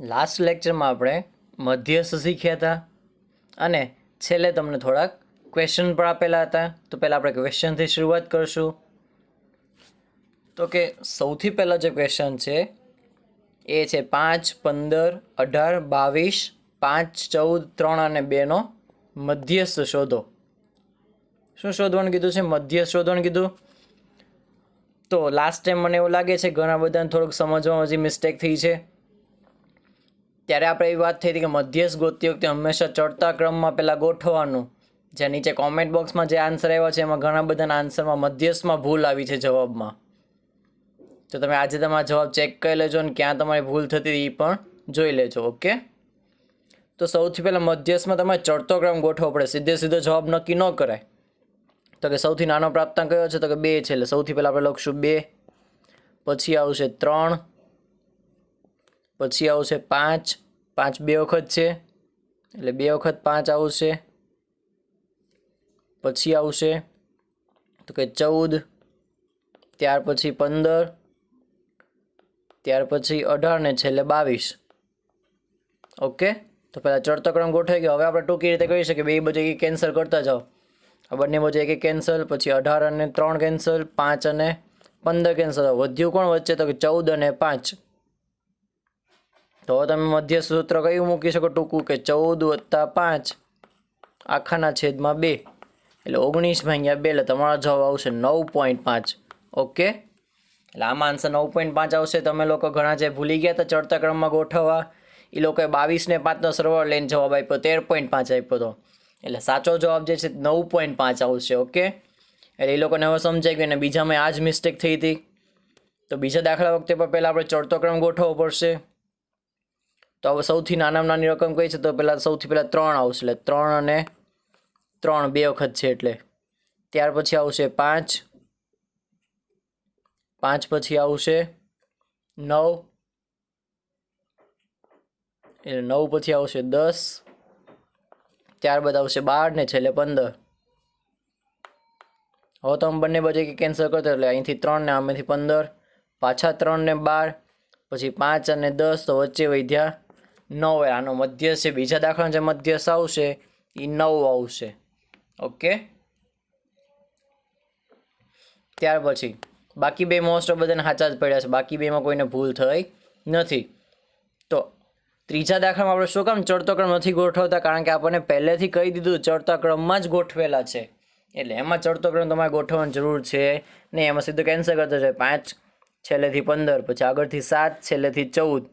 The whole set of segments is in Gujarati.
લાસ્ટ લેક્ચરમાં આપણે મધ્યસ્થ શીખ્યા હતા અને છેલ્લે તમને થોડાક ક્વેશ્ચન પણ આપેલા હતા. તો પહેલાં આપણે ક્વેશ્ચનથી શરૂઆત કરશું. તો કે સૌથી પહેલાં જે ક્વેશ્ચન છે એ છે 5, 15, 18, 22, 5, 14, 3 અને 2નો મધ્યસ્થ શોધો. શું શોધવાનું કીધું છે? મધ્યસ્થ શોધવાનું કીધું. તો લાસ્ટ ટાઈમ મને એવું લાગે છે ઘણા બધાને થોડુંક સમજવામાં હજી મિસ્ટેક થઈ છે. ત્યારે આપણે એવી વાત થઈ હતી કે મધ્યસ્થ ગોતતી વખતે હંમેશા ચડતા ક્રમમાં પહેલાં ગોઠવવાનું. જે નીચે કોમેન્ટ બોક્સમાં જે આન્સર આવ્યા છે એમાં ઘણા બધાના આન્સરમાં મધ્યસ્થમાં ભૂલ આવી છે જવાબમાં. તો તમે આજે તમારા જવાબ ચેક કરી લેજો અને ક્યાં તમારી ભૂલ થતી હતી એ પણ જોઈ લેજો. ઓકે, તો સૌથી પહેલાં મધ્યસ્થમાં તમારે ચડતો ક્રમ ગોઠવવો પડે. સીધો જવાબ નક્કી ન કરાય. તો કે સૌથી નાનો પ્રાપ્તાંક કયો છે? તો કે 2 છે. એટલે સૌથી પહેલાં આપણે લખશું 2, પછી આવશે 3, પછી આવશે 5, 5 2 વખત છે એટલે 2 વખત 5 આવશે. પછી આવશે તો કે 14, ત્યાર પછી 15, ત્યાર પછી 18 ને છેલ્લે 22. ઓકે, તો પહેલાં ચડતો ક્રમ ગોઠવાઈ ગયો. હવે આપણે ટૂંકી રીતે કરી શકીએ. બે બાજુ એક કેન્સલ કરતા જાઓ. આ બંને બાજુ એક કેન્સલ, પછી 18 અને 3 કેન્સલ, 5 અને 15 કેન્સલ. વધ્યું કોણ વચ્ચે? તો કે 14 અને 5. તો તમે મધ્ય સૂત્ર કયું મૂકી શકો ટૂંકું? કે 14 + 5 આખાના છેદમાં 2 એટલે 19 ભાગ્યા 2 એટલે તમારો જવાબ આવશે 9.5. ઓકે, એટલે આમાં આન્સર 9.5 આવશે. તમે લોકો ઘણા જે ભૂલી ગયા હતા ચડતા ક્રમમાં ગોઠવવા, એ લોકોએ 22 ને 5નો સરવાળો લઈને જવાબ આપ્યો, 13.5 આપ્યો હતો. એટલે સાચો જવાબ જે છે 9.5 આવશે. ઓકે, એટલે એ લોકોને હવે સમજાઈ ગયું. અને બીજામાં આ જ મિસ્ટેક થઈ હતી. તો બીજા દાખલા વખતે પણ પહેલાં આપણે ચડતો ક્રમ ગોઠવવો પડશે. તો હવે સૌથી નાનામાં નાની રકમ કઈ છે? તો સૌથી પહેલાં 3 આવશે. એટલે 3 અને 3 2 વખત છે એટલે. ત્યાર પછી આવશે 5, 5 પછી આવશે 9, એટલે 9 પછી આવશે 10, ત્યારબાદ આવશે 12 ને છેલ્લે 15. હવે તમે બંને બાજુ કેન્સલ કરતો એટલે અહીંથી 3 ને આમાંથી 15, પાછા 3 ને 12, પછી 5 અને 10, તો વચ્ચે વધ્યા 9. આનો મધ્યસ્થ છે. બીજા દાખલાનો જે મધ્યસ્થ આવશે એ 9 આવશે. ઓકે, ત્યાર પછી બાકી બે મોસ્ટ ઓફ બધાને સાચા જ પડ્યા છે. બાકી બેમાં કોઈને ભૂલ થઈ નથી. તો ત્રીજા દાખલામાં આપણે શું કામ ચડતો ક્રમ નથી ગોઠવતા? કારણ કે આપણને પહેલેથી કહી દીધું ચડતા ક્રમમાં જ ગોઠવેલા છે. એટલે એમાં ચડતો ક્રમ તમારે ગોઠવવાની જરૂર છે નહીં. એમાં સીધું કેન્સલ કરતો છે. 5 છેલ્લેથી 15, પછી આગળથી 7 છેલ્લેથી 14,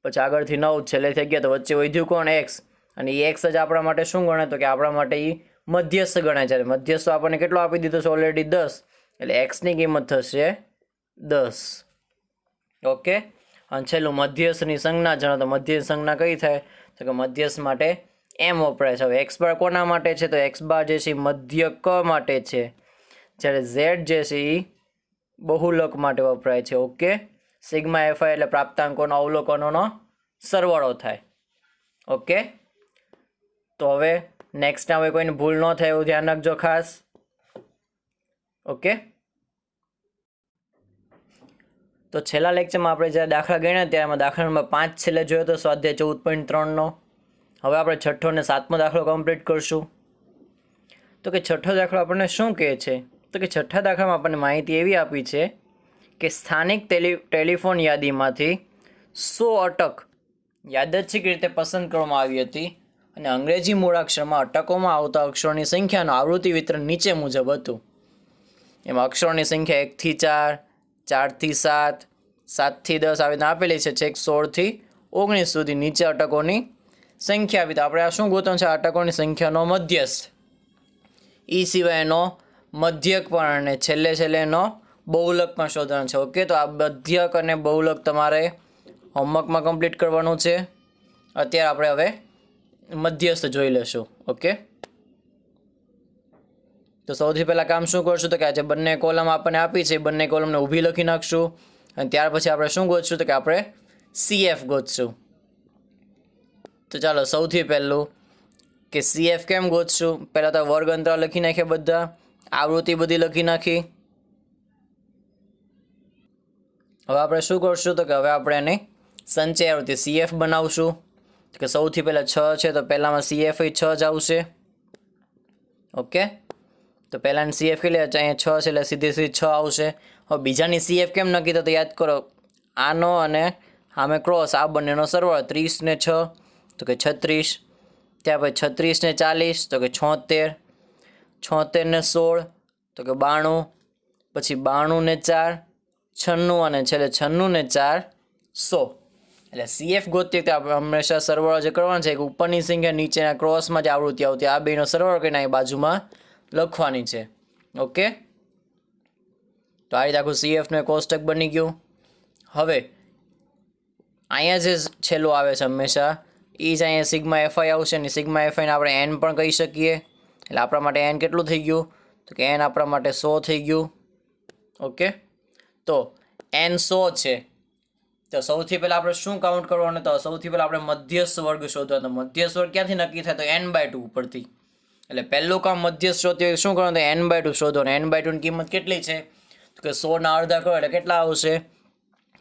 પછી આગળથી 9 છેલ્લેથી 11. તો વચ્ચે વધ્યું કોણ? x. અને એ x જ આપણા માટે શું ગણે? તો કે આપણા માટે એ મધ્યસ્થ ગણાય છે. મધ્યસ્થ આપણને કેટલો આપી દીધો છે ઓલરેડી? 10. એટલે x ની કિંમત થશે 10. ઓકે, અને છેલ્લું મધ્યસ્થની સંજ્ઞા જણાવો. તો મધ્યસ્થ સંજ્ઞા કઈ થાય? તો કે મધ્યસ્થ માટે m વપરાય છે. હવે x બાર કોના માટે છે? તો x બાર જે છે એ મધ્યક માટે છે, જ્યારે z જે છે એ બહુલક માટે વપરાય છે. ઓકે, સિગ્મા fi એટલે પ્રાપ્તાંકોનો અવલોકનોનો સરવાળો થાય. ઓકે, તો હવે નેક્સ્ટ હવે કોઈને ભૂલ ન થાય એવું ધ્યાન રાખજો ખાસ. ઓકે, તો છેલ્લા લેક્ચરમાં આપણે જ્યારે દાખલા ગણ્યા ત્યારે એમાં દાખલા નંબર 5 છેલ્લે જોયો તો સ્વાધ્યાય 14.3નો. હવે આપણે છઠ્ઠો અને 7મો દાખલો કમ્પ્લીટ કરશું. તો કે છઠ્ઠો દાખલો આપણને શું કહે છે? તો કે છઠ્ઠા દાખલામાં આપણને માહિતી એવી આપી છે કે સ્થાનિક ટેલિફોન યાદીમાંથી 100 અટક યાદચ્છિક રીતે પસંદ કરવામાં આવી હતી અને અંગ્રેજી મૂળાક્ષરમાં અટકોમાં આવતા અક્ષરોની સંખ્યાનું આવૃત્તિ વિતરણ નીચે મુજબ હતું. એમાં અક્ષરોની સંખ્યા 1 થી 4, 4 થી 7, 7 થી 10 આવી આપેલી છે. છેક 16 થી 19 સુધી નીચે અટકોની સંખ્યા આપી. તો આપણે આ શું ગોતવાનું છે? અટકોની સંખ્યાનો મધ્યસ્થ, એ સિવાયનો મધ્યક પણ, અને છેલ્લે એનો બહુલક પણ શોધવાનો છે. ઓકે, તો આ મધ્યક અને બહુલક તમારે હોમવર્કમાં કમ્પ્લીટ કરવાનું છે. અત્યારે આપણે હવે મધ્યસ્થ જોઈ લેશું. ઓકે, તો સૌથી પહેલાં કામ શું કરશું? તો કે આજે બંને કોલમ આપણને આપી છે, બંને કોલમને ઊભી લખી નાખશું. અને ત્યાર પછી આપણે શું ગોતશું? તો કે આપણે CF ગોતશું. તો ચાલો સૌથી પહેલું કે CF કેમ ગોતશું? પહેલાં તો વર્ગ અંતરાલ લખી નાખીએ, બધા આવૃત્તિ બધી લખી નાખી. હવે આપણે શું કરશું? તો કે હવે આપણે એને સંચય આવૃત્તિ CF બનાવશું કે સૌથી પહેલાં 6 છે તો પહેલામાં CF 6 જ આવશે. ઓકે, તો પહેલાંની CF કેટલી અહીંયા 6 છે એટલે સીધી 6 આવશે. હવે બીજાની CF કેમ નક્કી તો યાદ કરો, આનો અને સામે ક્રોસ આ બંનેનો સરવાળો 30 ને 6 તો કે 36, ત્યાર પછી 36 ને 40 તો કે 76, 76 ને 16 તો કે 92, પછી 92 ને 4 96 અને છેલ્લે 96 ને 4 100. એટલે CF ગોતીએ તો આપણે હંમેશા સરવાળો જે કરવાનો છે કે ઉપરની સંખ્યા નીચેના ક્રોસમાં જે આવૃત્તિ આવતી આ બેનો સરવાળો કરીને અહીં બાજુમાં લખવાની છે. ઓકે, તો આ રીતે આખું CFનું એક કોષ્ટક બની ગયું. હવે અહીંયા જે છેલ્લું આવે છે હંમેશા એ જ અહીંયા સિગ્મા FI આવશે અને સિગ્મા FI ને આપણે n પણ કહી શકીએ. એટલે આપણા માટે n કેટલું થઈ ગયું તો કે n આપણા માટે 100 થઈ ગયું. ઓકે, તો n 100 છે તો સૌથી પહેલાં આપણે શું કાઉન્ટ કરવાનું, તો સૌથી પહેલાં આપણે મધ્યસ્થ વર્ગ શોધવાનો. મધ્યસ્થ વર્ગ ક્યાંથી નક્કી થાય તો n/2 ઉપરથી. એટલે પહેલું કામ મધ્યસ્થ શોધ્યું શું કરવાનું તો n/2 શોધવાનું. n/2 ની કિંમત કેટલી છે તો કે 100 ના અડધા કરો એટલે કેટલા આવશે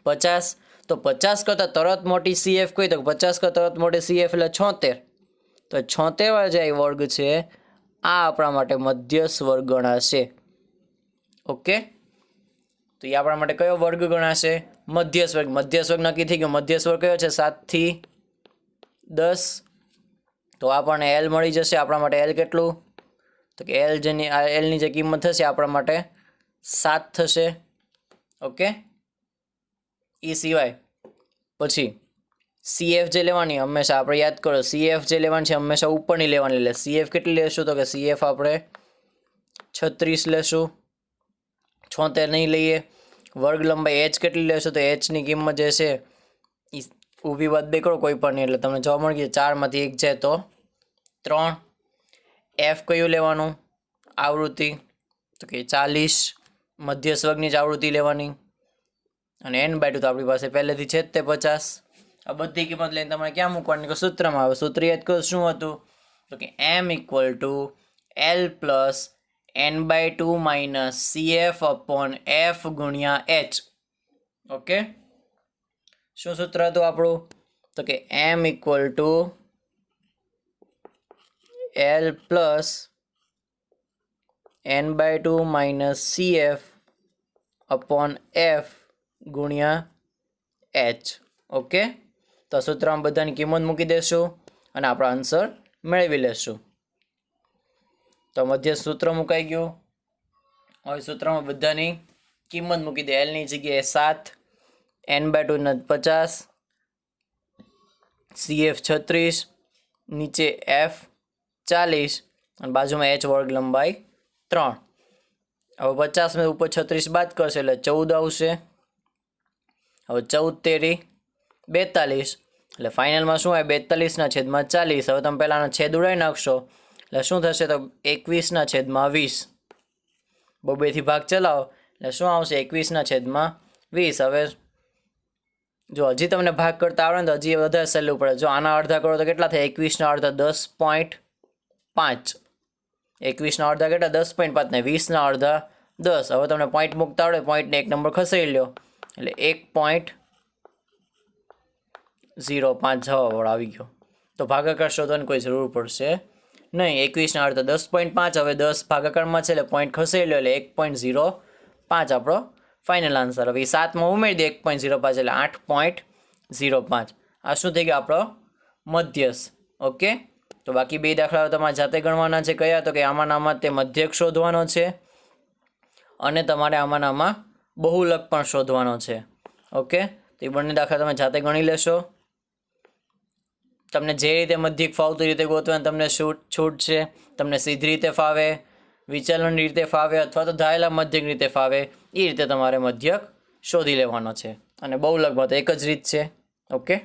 50. તો 50 કરતાં તરત મોટી CF કઈ તો 50 કરતાં તરત મોટી CF એટલે 76. તો 76 વાળો જે વર્ગ છે આ આપણા માટે મધ્યસ્થ વર્ગ ગણાશે. ઓકે, તો એ આપણા માટે કયો વર્ગ ગણાશે મધ્યસ્થ વર્ગ. મધ્યસ્થ વર્ગ નક્કી થઈ ગયો. મધ્યસ્થ વર્ગ કયો છે 7 થી 10. તો આપણને L મળી જશે. આપણા માટે L કેટલું તો કે L ની જે કિંમત થશે આપણા માટે 7 થશે. ઓકે, એ સિવાય પછી CF જે લેવાની હંમેશા આપણે યાદ કરો, CF જે લેવાની છે હંમેશા ઉપરની લેવાની. એટલે CF કેટલી લેશું તો કે CF આપણે 36 લેશું, 76 નહીં લઈએ. વર્ગ લંબાઈ h કેટલી લેશું તો h ની કિંમત જે છે એ ઊભી બાદ બે કરો કોઈ પણ નહીં એટલે તમને જોવા મળી ગયું 4 માંથી 1 જાય તો 3. f કયું લેવાનું આવૃત્તિ તો કે 40 મધ્યસ્થ વર્ગની જ આવૃત્તિ લેવાની. અને n/2 તો આપણી પાસે પહેલેથી છે જ તે 50. આ બધી કિંમત લઈને તમારે ક્યાં મૂકવાની કે સૂત્રમાં આવે. સૂત્ર યાદ કરો શું હતું તો કે m = L + n/2 - CF/f × h. Okay, શું સૂત્ર હતું આપણું તો કે m = L + n/2 - CF/f × h. Okay, તો સૂત્રમાં બધાની કિંમત મૂકી દેશું અને આપણો આન્સર મેળવી લેશું. તો મધ્ય સૂત્ર મુકાઈ ગયું. હવે સૂત્રમાં બધાની કિંમત મૂકી દે. L ની જગ્યાએ 7, n/2 ના 50, CF 36, નીચે f 40 અને બાજુમાં h વર્ગ લંબાઈ 3. હવે 50 માં ઉપર 36 બાદ કરશે એટલે 14 આવશે. હવે 14 × 3 = 42 એટલે ફાઇનલમાં શું આવે 42/40. હવે તમે પહેલાંનો છેદ ઉડાવી નાખશો એટલે શું થશે તો 21/20. બેથી ભાગ ચલાવો એટલે શું આવશે 21/20. હવે જો હજી તમને ભાગ કરતા આવડે ને તો હજી વધારે સહેલું પડે. જો આના અડધા કરો તો કેટલા થાય 21 અડધા 10.5. 21 અડધા કેટલા 10.5 ને 20 અડધા 10. હવે તમને પોઈન્ટ મૂકતા આવડે પોઈન્ટને એક નંબર ખસેડી લો એટલે 1.05 જવાબ આવી ગયો. તો ભાગાકાર શોધવાની કોઈ જરૂર પડશે નહીં. 21 અડધા 10.5. હવે 10 ભાગાકારમાં છે એટલે પોઈન્ટ ખસેડી લો એટલે 1.05 આપણો ફાઇનલ આન્સર. હવે 7માં ઉમેરી દે 1.05 એટલે 8.05. આ શું થઈ ગયો આપણો મધ્યસ્થ. ઓકે, તો બાકી બે દાખલાઓ તમારે જાતે ગણવાના છે. કયા તો કે આમાં તે મધ્યક શોધવાનો છે અને તમારે આમાં બહુલક પણ શોધવાનો છે. ઓકે, તો એ બંને દાખલા તમે જાતે ગણી લેશો. તમને જે રીતે મધ્યક ફાવતી રીતે ગોતવાની તમને છૂટ છે. તમને સીધી રીતે ફાવે, વિચલન રીતે ફાવે અથવા તો ધારેલા મધ્યક રીતે ફાવે એ રીતે તમારે મધ્યક શોધી લેવાનો છે. અને બહુલકમાં તો એક જ રીત છે. ઓકે,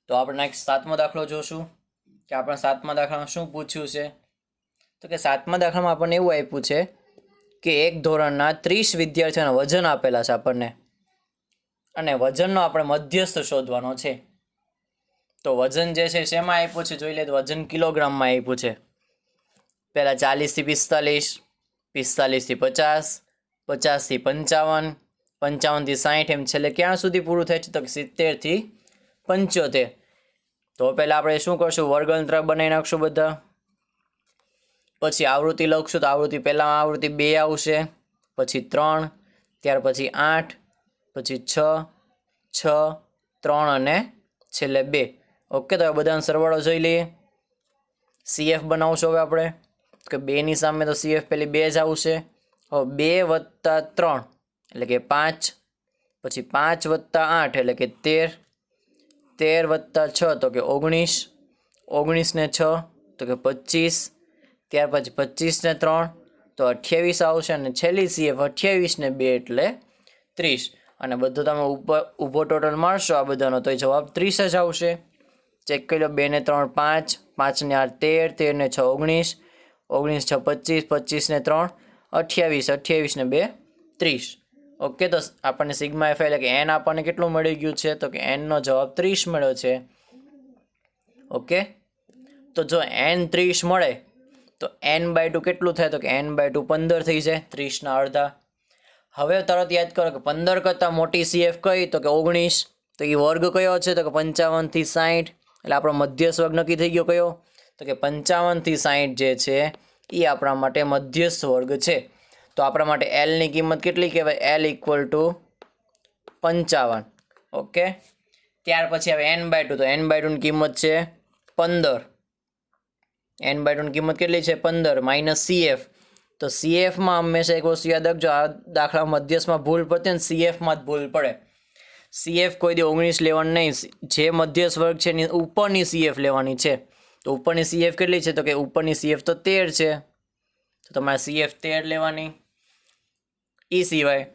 તો આપણે નેક્સ્ટ 7મો દાખલો જોશું કે આપણે 7મા દાખલામાં શું પૂછ્યું છે. તો કે 7મા દાખલામાં આપણને એવું આપ્યું છે કે એક ધોરણના 30 વિદ્યાર્થીઓના વજન આપેલા છે આપણને અને વજનનો આપણે મધ્યસ્થ શોધવાનો છે. તો વજન જે છે શેમાં આપ્યું છે જોઈ લે. તો વજન કિલોગ્રામમાં આપ્યું છે. પહેલાં 40 થી 45, 45 થી 50, 50 થી 55, 55 થી 60 એમ છેલ્લે ક્યાં સુધી પૂરું થાય છે તો 70 થી 75. તો પહેલાં આપણે શું કરશું, વર્ગયંત્ર બનાવી નાખશું બધા. પછી આવૃત્તિ લખશું તો આવૃત્તિ પહેલાં આવૃત્તિ 2 આવશે, પછી 3, ત્યાર પછી 8, પછી 6, 6, 3 અને છેલ્લે 2. ઓકે, તો હવે બધાનો સરવાળો જોઈ લઈએ. CF બનાવશું હવે આપણે કે 2ની સામે તો CF પેલી 2 જ આવશે. હવે 2 + 3 એટલે કે 5, પછી 5 + 8 એટલે કે 13, 13 + 6 તો કે 19, 19 ને 6 તો કે 25, ત્યાર પછી 25 ને 3 તો 28 આવશે, અને છેલ્લી CF 28 ને 2 એટલે 30. અને બધું તમે ઉપર ઊભો ટોટલ મારશો આ બધાનો તો જવાબ 30 જ આવશે. ચેક કરી લો. 2 ને 3 5, 5 ને 8 13, 13 ને 6 19, 19 6 25, 25 ને 3 28, 28 ને 2 30. ઓકે, તો આપણને સિગ્મા એફ એટલે કે n આપણને કેટલું મળી ગયું છે તો કે n નો જવાબ 30 મળ્યો છે. ઓકે, તો જો n 30 મળે તો n/2 કેટલું થાય તો કે n/2 15 થઈ જાય, 30 ના અડધા. હવે તરત યાદ કરો કે 15 કરતાં મોટી CF કઈ તો કે 19. તો એ વર્ગ કયો છે તો કે 55 થી 60. એટલે આપણો મધ્યસ્થ વર્ગ નક્કી થઈ ગયો કયો તો કે 55 થી 60 જે છે એ આપણા માટે મધ્યસ્થ વર્ગ છે. તો આપણા માટે L ની કિંમત કેટલી કહેવાય? L = 55. ઓકે, ત્યાર પછી હવે n/2 તો n/2 ની કિંમત છે 15. n/2 ની કિંમત કેટલી છે 15 - CF. તો CFમાં હંમેશા એક વસ્તુ યાદ રાખજો, આ દાખલા મધ્યસ્થમાં ભૂલ પડતી ને CFમાં જ ભૂલ પડે. CF કોઈ દી 19 લેવાની નહીં, જે મધ્યસ્થ વર્ગ છે એની ઉપરની CF લેવાની છે. તો ઉપરની CF કેટલી છે તો કે ઉપરની CF તો 13 છે, તો તમારે CF 13 લેવાની. એ સિવાય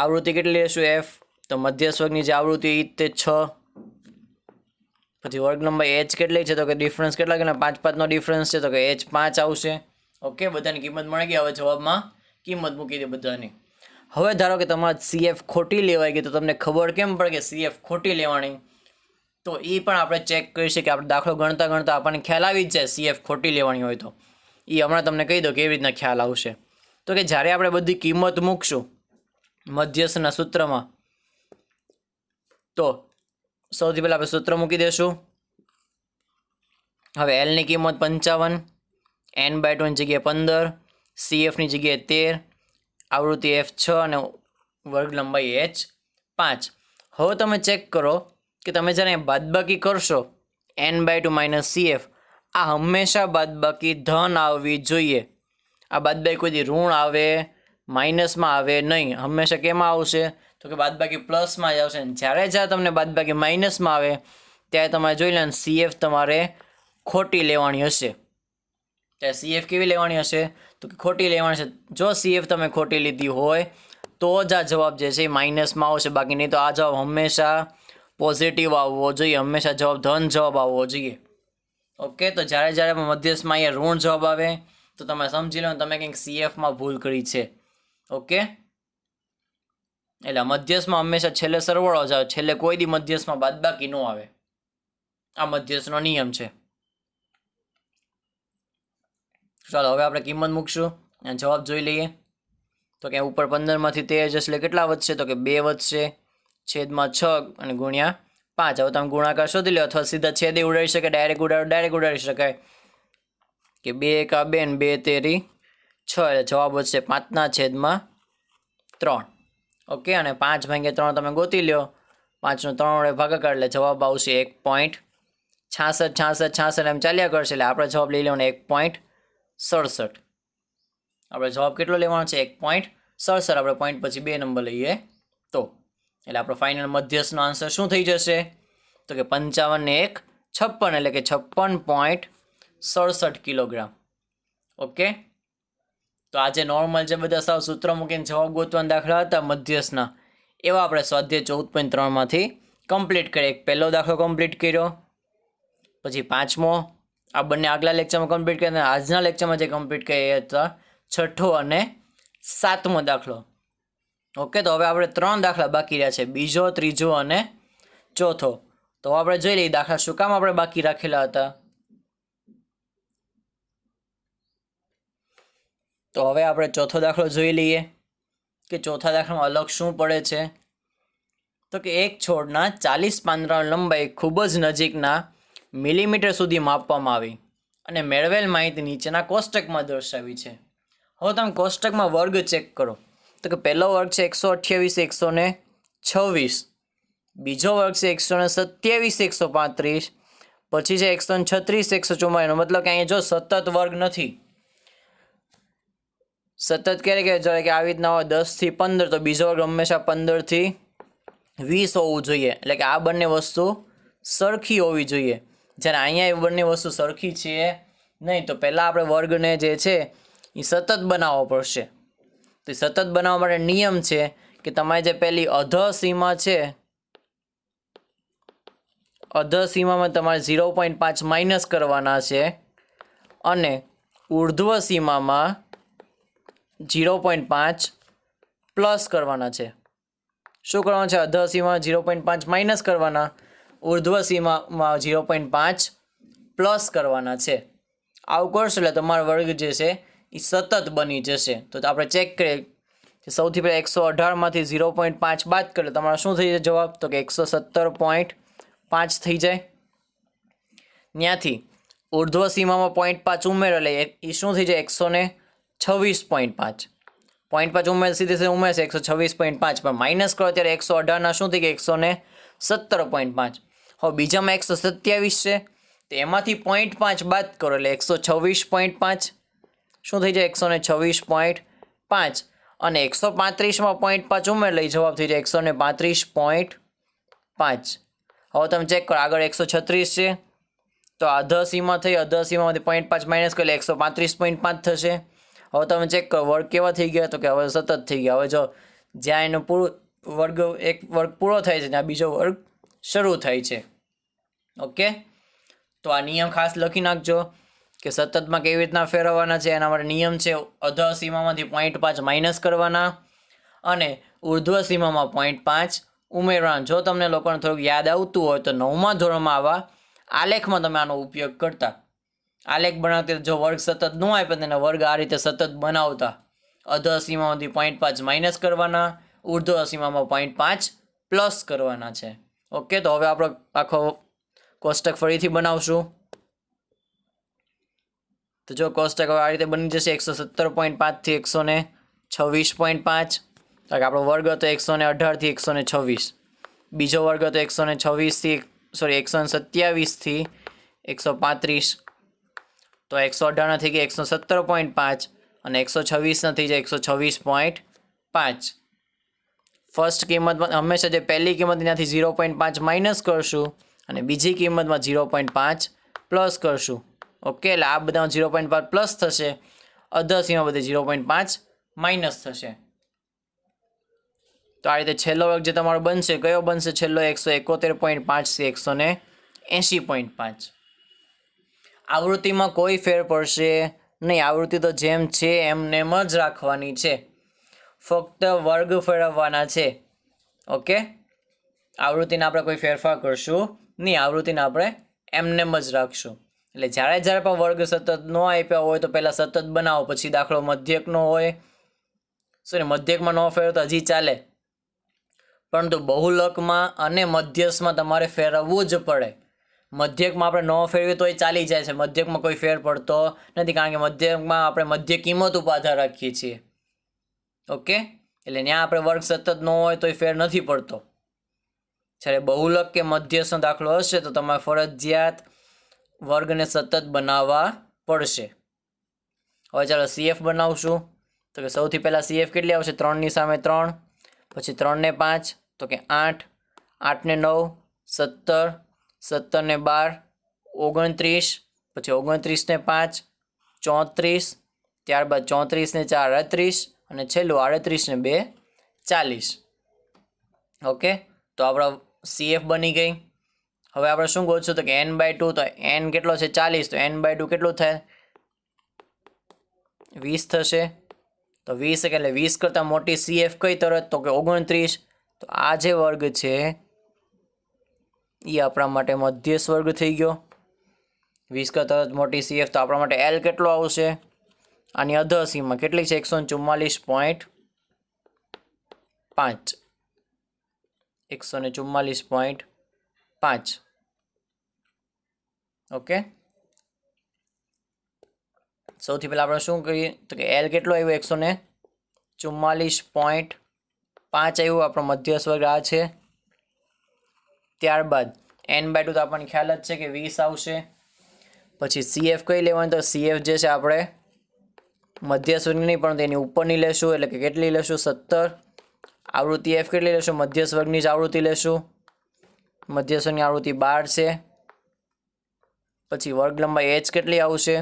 આવૃત્તિ કેટલી લેશું F તો મધ્યસ્થ વર્ગની જે આવૃત્તિ એ તે 6. પછી વર્ગ નંબર H કેટલી છે તો કે ડિફરન્સ કેટલા 5 નો ડિફરન્સ છે તો કે H 5 આવશે. ઓકે, બધાની કિંમત મળી ગઈ. હવે જવાબમાં કિંમત મૂકી દે બધાની. હવે ધારો કે તમારે CF ખોટી લેવાઈ ગઈ તો તમને ખબર કેમ પડે કે CF ખોટી લેવાની? તો એ પણ આપણે ચેક કરી શકીએ. આપણે દાખલો ગણતા ગણતા આપણને ખ્યાલ આવી જ જાય CF ખોટી લેવાની હોય તો. એ હમણાં તમને કહી દો કેવી રીતના ખ્યાલ આવશે. તો કે જ્યારે આપણે બધી કિંમત મૂકશું મધ્યસ્થના સૂત્રમાં, તો સૌથી પહેલાં આપણે સૂત્ર મૂકી દઈશું. હવે L ની કિંમત 55, n/2 ની જગ્યાએ 15, CF ની જગ્યાએ 13, આવૃત્તિ F 6 અને વર્ગ લંબાઈ H 5. હવે તમે ચેક કરો કે તમે જ્યારે બાદબાકી કરશો n/2 - CF, આ હંમેશા બાદબાકી ધન આવવી જોઈએ. આ બાદબાકી કોઈ દી ઋણ આવે, માઇનસમાં આવે નહીં, હંમેશા કેમાં આવશે તો કે બાદબાકી પ્લસમાં જ આવશે. જ્યારે તમને બાદબાકી માઇનસમાં આવે ત્યારે તમારે જોઈ લે CF તમારે ખોટી લેવાની હશે. ત્યારે CF કેવી લેવાની હશે તો કે ખોટી લેવાની છે. જો CF તમે ખોટી લીધી હોય તો જ આ જવાબ જે છે એ માઇનસમાં આવશે, બાકી નહીં તો આ જવાબ હંમેશા પોઝિટિવ આવવો જોઈએ, હંમેશા જવાબ ધન જવાબ આવવો જોઈએ. ઓકે, તો જ્યારે મધ્યસ્થમાં અહીંયા ઋણ જવાબ આવે તો તમે સમજી લો તમે કંઈક CFમાં ભૂલ કરી છે. ઓકે, એટલે મધ્યસ્થમાં હંમેશા છેલ્લે સરવાળો જ આવે, છેલ્લે કોઈ દી મધ્યસ્થમાં બાદબાકી ન આવે. આ મધ્યસ્થનો નિયમ છે. ચાલો હવે આપણે કિંમત મૂકશું અને જવાબ જોઈ લઈએ. તો કે ઉપર 15 માંથી 13 જશે એટલે કેટલા વધશે તો કે 2 વધશે, છેદમાં 6 અને ગુણ્યા 5. હવે તમે ગુણાકાર શોધી લો અથવા સીધા છેદે ઉડાડી શકાય, ડાયરેક્ટ ઉડાડી શકાય કે 2 × 2 ને 2 તેરી 6 એટલે જવાબ વધશે 5/3. ઓકે, અને 5/3 તમે ગોતી લો, 5 નો 3 વડે ભાગાકાર એટલે જવાબ આવશે 1.66 એમ ચાલ્યા કરશે. એટલે આપણે જવાબ લઈ લેવાનો 1.67. આપણે જવાબ કેટલો લેવાનો છે 1.67. આપણે પોઈન્ટ પછી 2 નંબર લઈએ તો એટલે આપણો ફાઇનલ મધ્યસ્થનો આન્સર શું થઈ જશે તો કે 55 ને 1 56 એટલે કે 56.67 કિલોગ્રામ. ઓકે, તો આજે નોર્મલ જે બધા સાવ સૂત્ર મૂકીને જવાબ ગોતવાના દાખલા હતા મધ્યસ્થના, એવા આપણે સ્વાધ્યાય 14.3 માંથી કમ્પ્લીટ કરીએ. એક પહેલો દાખલો કમ્પ્લીટ કર્યો, પછી 5મો, આ બંને આગલા લેક્ચરમાં કમ્પ્લીટ કર્યા. આજના લેક્ચરમાં જે કમ્પ્લીટ કર્યા હતા 6થો અને 7મો દાખલો. ઓકે, તો હવે આપણે 3 દાખલા બાકી રહ્યા છે, બીજો, ત્રીજો અને ચોથો. તો આપણે જોઈ લઈએ દાખલા શું કામ આપણે બાકી રાખેલા હતા. તો હવે આપણે ચોથો દાખલો જોઈ લઈએ કે ચોથા દાખલામાં અલગ શું પડે છે? તો કે એક છોડના 40 પાંદડાની લંબાઈ ખૂબ જ નજીકના મિલીમીટર સુધી માપવામાં આવી અને મેળવેલ માહિતી નીચેના કોષ્ટકમાં દર્શાવી છે. હવે તમે કોષ્ટકમાં વર્ગ ચેક કરો. તો કે પહેલો વર્ગ છે 128 126, બીજો વર્ગ છે 127 135, પછી છે 136 144. મતલબ કે અહીંયા જો સતત વર્ગ નથી. સતત ક્યારે કે જ્યારે કે આવી રીતના હોય 10 થી 15, તો બીજો વર્ગ હંમેશા 15 થી 20 હોવું જોઈએ. એટલે કે આ બંને વસ્તુ સરખી હોવી જોઈએ. જ્યારે અહીંયા એ બંને વસ્તુ સરખી છે નહીં, તો પહેલાં આપણે વર્ગને જે છે એ સતત બનાવવો પડશે. તો સતત બનાવવા માટે નિયમ છે કે તમારે જે પહેલી અધઃ સીમા છે, અધઃ સીમામાં તમારે 0.5 માઇનસ કરવાના છે અને ઉર્ધ્વ સીમામાં 0.5 પ્લસ કરવાના છે. શું કરવાનું છે? અધઃ સીમામાં 0.5 માઇનસ કરવાના, ઉર્ધ્વ સીમામાં 0.5 પ્લસ કરવાના છે. આવું કરશો એટલે તમારો વર્ગ જે છે એ સતત બની જશે. તો આપણે ચેક કરીએ કે સૌથી પહેલાં 118માંથી 0.5 બાદ કરીએ તમારો શું થઈ જાય જવાબ? તો કે 117.5 થઈ જાય. ત્યાંથી ઉર્ધ્વ સીમામાં 0.5 ઉમેરો એટલે એ શું થઈ જાય? 126.5. 0.5 ઉમેર સીધે ઉમેરશે 126.5, પણ માઇનસ કરો ત્યારે 118ના શું થઈ ગયા? 117.5. હવે બીજામાં 127 છે, તો એમાંથી 0.5 બાદ કરો એટલે 126.5 શું થઈ જાય? 126.5. અને 135માં 0.5 ઉમેર લઈ જવાબ થઈ જાય 135.5. હવે તમે ચેક કરો, આગળ 136 છે, તો અધઃ સીમા થઈ, અધઃ સીમામાંથી 0.5 માઇનસ કરી 135.5 થશે. હવે તમે ચેક કરો વર્ગ કેવા થઈ ગયા? તો કે હવે સતત થઈ ગયા. હવે જો જ્યાં એનો એક વર્ગ પૂરો થાય છે ત્યાં બીજો વર્ગ શરૂ થાય છે. ઓકે, તો આ નિયમ ખાસ લખી નાખજો કે સતતમાં કેવી રીતના ફેરવવાના છે. એના માટે નિયમ છે અધઃ સીમામાંથી 0.5 માઇનસ કરવાના અને ઉર્ધ્વ સીમામાં 0.5 ઉમેરવાના. જો તમને લોકોને થોડુંક યાદ આવતું હોય તો 9મા ધોરણમાં આવા આલેખમાં તમે આનો ઉપયોગ કરતા. આલેખ બનાવતી જો વર્ગ સતત ન આપે તેને વર્ગ આ રીતે સતત બનાવતા. અધઃ સીમામાંથી 0.5 માઇનસ કરવાના, ઉર્ધ્વ સીમામાં 0.5 પ્લસ કરવાના છે. ઓકે, તો હવે આપણો આખો કોષ્ટક ફરીથી બનાવશું. તો જો કોષ્ટક હવે આ રીતે બની જશે 117.5 થી 126.5. આપણો વર્ગ હતો 118 થી 126, બીજો વર્ગ હતો 127 થી 135, તો 118 થઈ ગયા 117.5 અને 126 થઈ જાય 126.5. ફર્સ્ટ કિંમતમાં હંમેશા જે પહેલી કિંમત ત્યાંથી 0.5 માઇનસ કરશું અને બીજી કિંમતમાં 0.5 પ્લસ કરશું. ઓકે, એટલે આ બધા 0.5 પ્લસ થશે, અધઃ સીમા બધે 0.5 માઇનસ થશે. તો આ રીતે છેલ્લો વર્ગ જે તમારો બનશે કયો બનશે? છેલ્લો 171.5 થી 180.5. આવૃત્તિમાં કોઈ ફેર પડશે નહીં. આવૃત્તિ તો જેમ છે એમનેમ જ રાખવાની છે, ફક્ત વર્ગ ફેરવવાના છે. ઓકે, આવૃત્તિને આપણે કોઈ ફેરફાર કરશું નહીં, આવૃત્તિને આપણે એમનેમ જ રાખશું. એટલે જ્યારે પણ વર્ગ સતત ન આપ્યા હોય તો પહેલાં સતત બનાવો, પછી દાખલો મધ્યકનો હોય, મધ્યકમાં ન ફેરવો તો હજી ચાલે, પરંતુ બહુલકમાં અને મધ્યસ્થમાં તમારે ફેરવવું જ પડે. મધ્યકમાં આપણે ન ફેરવીએ તો એ ચાલી જાય છે, મધ્યકમાં કોઈ ફેર પડતો નથી, કારણ કે મધ્યકમાં આપણે મધ્ય કિંમત ઉપર આધાર રાખીએ છીએ. ઓકે, એટલે ત્યાં આપણે વર્ગ સતત ન હોય તો એ ફેર નથી પડતો. જ્યારે બહુલક કે મધ્યસ્થનો દાખલો હશે તો તમારે ફરજિયાત વર્ગને સતત બનાવવા પડશે. હવે ચાલો CF બનાવશું. તો કે સૌથી પહેલાં CF કેટલી આવશે? 3ની સામે 3, પછી 3 ને 5 તો કે 8, 8 ને 9 17, 17 ને 12 29, પછી 29 ને 5 34, ત્યારબાદ 34 ને 4 38 અને છેલ્લું 38 ને 2 40. ઓકે, તો આપણા CF બની ગઈ. હવે આપણે શું ગોતશું? તો કે n/2, તો n કેટલો છે? 40, તો n/2 કેટલું થાય? 20 થશે. તો 20 એટલે 20 કરતાં મોટી CF કઈ તરત? તો કે 29. તો આ જે વર્ગ છે એ આપણા માટે મધ્યસ્થ વર્ગ થઈ ગયો. 20 કરતાં મોટી CF, તો આપણા માટે L કેટલો આવશે? આની અધઃ સીમા કેટલી છે? 144.5. 5 144.5 ઓકે સૌથી પહેલાં આપણે શું કરીએ તો કે એલ કેટલો આવ્યો 144.5 આવ્યું આપણો મધ્યસ્થ વર્ગ આ છે ત્યારબાદ n/2 તો આપણને ખ્યાલ જ છે કે 20 આવશે પછી CF કઈ લેવાની તો CF જે છે આપણે મધ્યસ્થ વર્ગની નહીં પણ તેની ઉપરની લેશું એટલે કે કેટલી લેશું 17 આવૃત્તિ F કેટલી લેશું મધ્યસ્થ વર્ગની જ આવૃત્તિ લેશું મધ્યસ્થ વર્ગની આવૃત્તિ 12 છે પછી વર્ગ લંબાઈ h કેટલી આવશે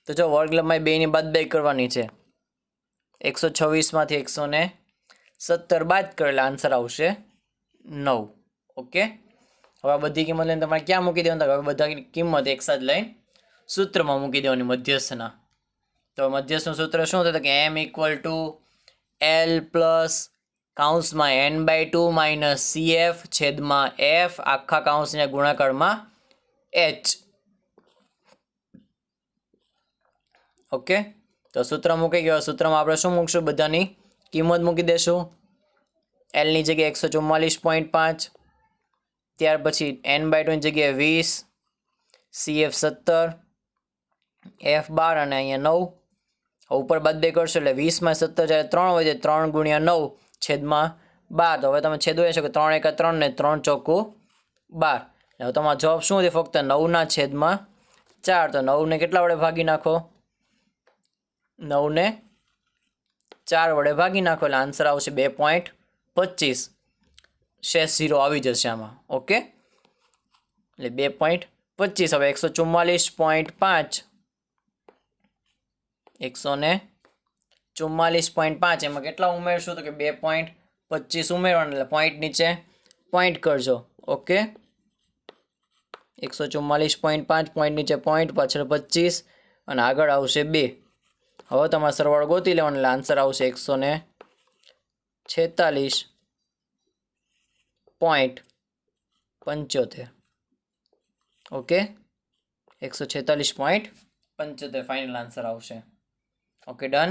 તો જો વર્ગ લંબાઈ 2 ની બાદબાકી કરવાની છે 126 માંથી 117 બાદ કરેલા આન્સર આવશે 9 ઓકે હવે આ બધી કિંમત લઈને તમારે ક્યાં મૂકી દેવાની હવે બધા કિંમત એકસાથે લઈને સૂત્રમાં મૂકી દેવાની મધ્યસ્થના તો મધ્યસ્થનું સૂત્ર શું થતું કે m = L પ્લસ કૌંસમાં n/2 માઇનસ CF છેદમાં F આખા કૌંસના ગુણાકારમાં h ઓકે તો સૂત્ર મૂકી ગયો સૂત્રમાં આપણે શું મૂકશું બધાની કિંમત મૂકી દેશું L ની જગ્યાએ 144.5 ત્યાર પછી n/2 ની જગ્યાએ 20 CF 17 F 12 અને અહીંયા 9 ઉપર બાદબાકી કરશો એટલે 20 માં 17 જ્યારે 3 વધે 3 ગુણ્યા 9 છેદમાં 12 તો હવે તમે છેદો શકો 3 × 3 ને 3 ચોખ્ખું 12 હવે તમારો જવાબ શું છે ફક્ત 9 ના છેદમાં 4 તો 9 ને કેટલા વડે ભાગી નાખો 9 ને 4 વડે ભાગી નાખો એટલે આન્સર આવશે 2.25 શેષ 0 આવી જશે આમાં ઓકે એટલે 2.25 હવે 144.5 144.5 એમાં કેટલા ઉમેરશું તો કે 2.25 ઉમેરવાના એટલે પોઈન્ટ નીચે પોઈન્ટ કરજો ઓકે 144.5 પોઈન્ટ નીચે પોઈન્ટ પાછળ 25 અને આગળ આવશે 2 હવે તમારે સરવાળો ગોતી લેવાનો એટલે આન્સર આવશે 146.75 ઓકે 146.75 ફાઇનલ આન્સર આવશે ઓકે ડન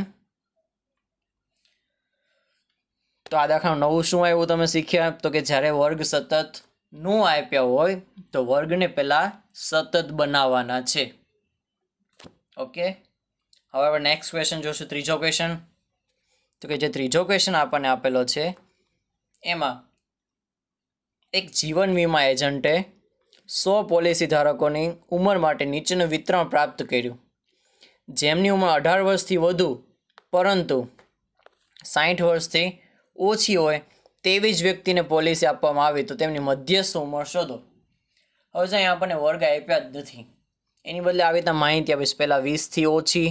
તો આ દાખલાનું નવું શું આવ્યું તમે શીખ્યા તો કે જ્યારે વર્ગ સતત નું આપ્યા હોય તો વર્ગને પહેલા સતત બનાવવાના છે ઓકે હવે આપણે નેક્સ્ટ ક્વેશ્ચન જોશું ત્રીજો ક્વેશ્ચન તો કે જે ત્રીજો ક્વેશ્ચન આપણને આપેલો છે એમાં એક જીવન વીમા એજન્ટે 100 પોલિસી ધારકોની ઉંમર માટે નીચેનું વિતરણ પ્રાપ્ત કર્યું જેમની ઉંમર 18 વર્ષથી વધુ પરંતુ 60 વર્ષથી ઓછી હોય તેવી જ વ્યક્તિને પોલિસી આપવામાં આવી તો તેમની મધ્યસ્થ ઉંમર શોધો હવે જો અહીંયા આપણને વર્ગ આપ્યા જ નથી એની બદલે આવી રીતના માહિતી આપીશ પહેલાં 20થી ઓછી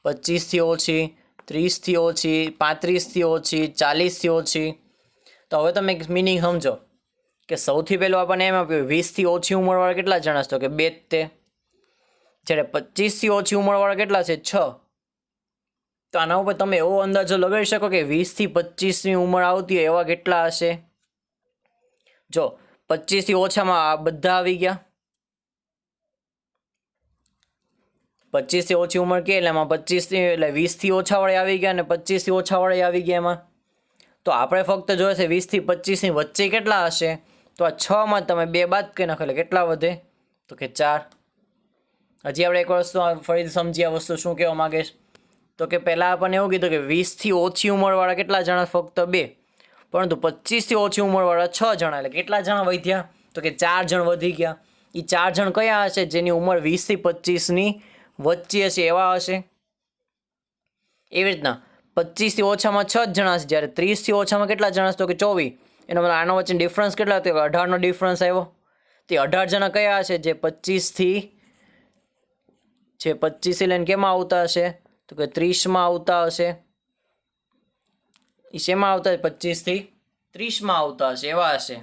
25થી ઓછી 30થી ઓછી 35થી ઓછી 40થી ઓછી તો હવે તમે એક મિનિંગ સમજો કે સૌથી પહેલું આપણને એમ આપ્યું 20થી ઓછી ઉંમરવાળા કેટલા જણા છે તો કે 2 તે જ્યારે 25થી ઓછી ઉંમરવાળા કેટલા છે 6 તો આના ઉપર તમે એવો અંદાજો લગાવી શકો કે 20થી 25ની ઉંમર આવતી હોય એવા કેટલા હશે જો 25થી ઓછામાં આ બધા આવી ગયા 25થી ઓછી ઉંમર કે એટલે એમાં 25થી એટલે 20થી ઓછાવાળા આવી ગયા અને 25થી ઓછાવાળા આવી ગયા એમાં તો આપણે ફક્ત જોઈએ છે 20થી 25ની વચ્ચે કેટલા હશે તો આ 6માં તમે 2 બાદ કરી નાખો એટલે કેટલા વધે તો કે 4 હજી આપણે એક વસ્તુ ફરીથી સમજી આ વસ્તુ શું કહેવા માગે છે તો કે પહેલાં આપણને એવું કીધું કે 20થી ઓછી ઉંમરવાળા કેટલા જણા ફક્ત 2 પરંતુ 25થી ઓછી ઉંમરવાળા 6 જણા એટલે કેટલા જણા વધ્યા તો કે 4 જણ વધી ગયા એ 4 જણ કયા હશે જેની ઉંમર 20થી 25ની વચ્ચે હશે એવા હશે એવી રીતના 25થી ઓછામાં 6 જ જણા હશે જ્યારે 30થી ઓછામાં કેટલા જણા હશે તો કે 24 એનો મતલબ આનો વચ્ચે ડિફરન્સ કેટલા હતો 18નો ડિફરન્સ આવ્યો તે 18 જણા કયા હશે જે 25થી લઈને કેમાં આવતા હશે તો કે 30માં આવતા હશે એ શેમાં આવતા હશે 25થી 30માં આવતા હશે એવા હશે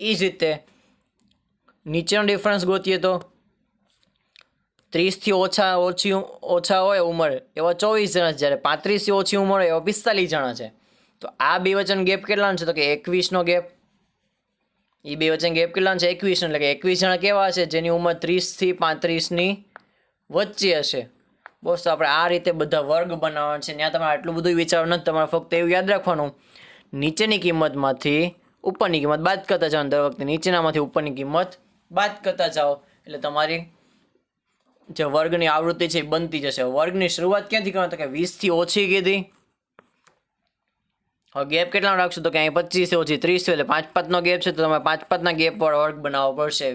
એ જ રીતે નીચેનો ડિફરન્સ ગોતીએ તો 30થી ઓછા હોય ઉંમર એવા 24 જણા છે જ્યારે 35થી ઓછી ઉંમર હોય એવા 45 જણા છે તો આ બે વચ્ચેનો ગેપ કેટલાનો છે તો કે 21નો ગેપ એ બે વચ્ચેનો ગેપ કેટલાનો છે 21 એટલે કે 21 જણા કેવા હશે જેની ઉંમર 30થી 35ની વચ્ચે હશે બસ તો આપણે આ રીતે બધા વર્ગ બનાવવાના છે. ત્યાં તમારે આટલું બધું વિચારવું નથી, તમારે ફક્ત એવું યાદ રાખવાનું નીચેની કિંમતમાંથી ઉપરની કિંમત બાદ કરતા જાઓ. દર વખતે નીચેનામાંથી ઉપરની કિંમત બાદ કરતા જાઓ એટલે તમારી જે વર્ગની આવૃત્તિ છે એ બનતી જશે. વર્ગની શરૂઆત ક્યાંથી કરવાની તો કે 20થી ઓછી કીધી. હવે ગેપ કેટલાનો રાખશું તો કે અહીં 25 થી ઓછી 30 એટલે 5-5નો ગેપ છે તો તમારે 5-5ના ગેપવાળો વર્ગ બનાવવો પડશે.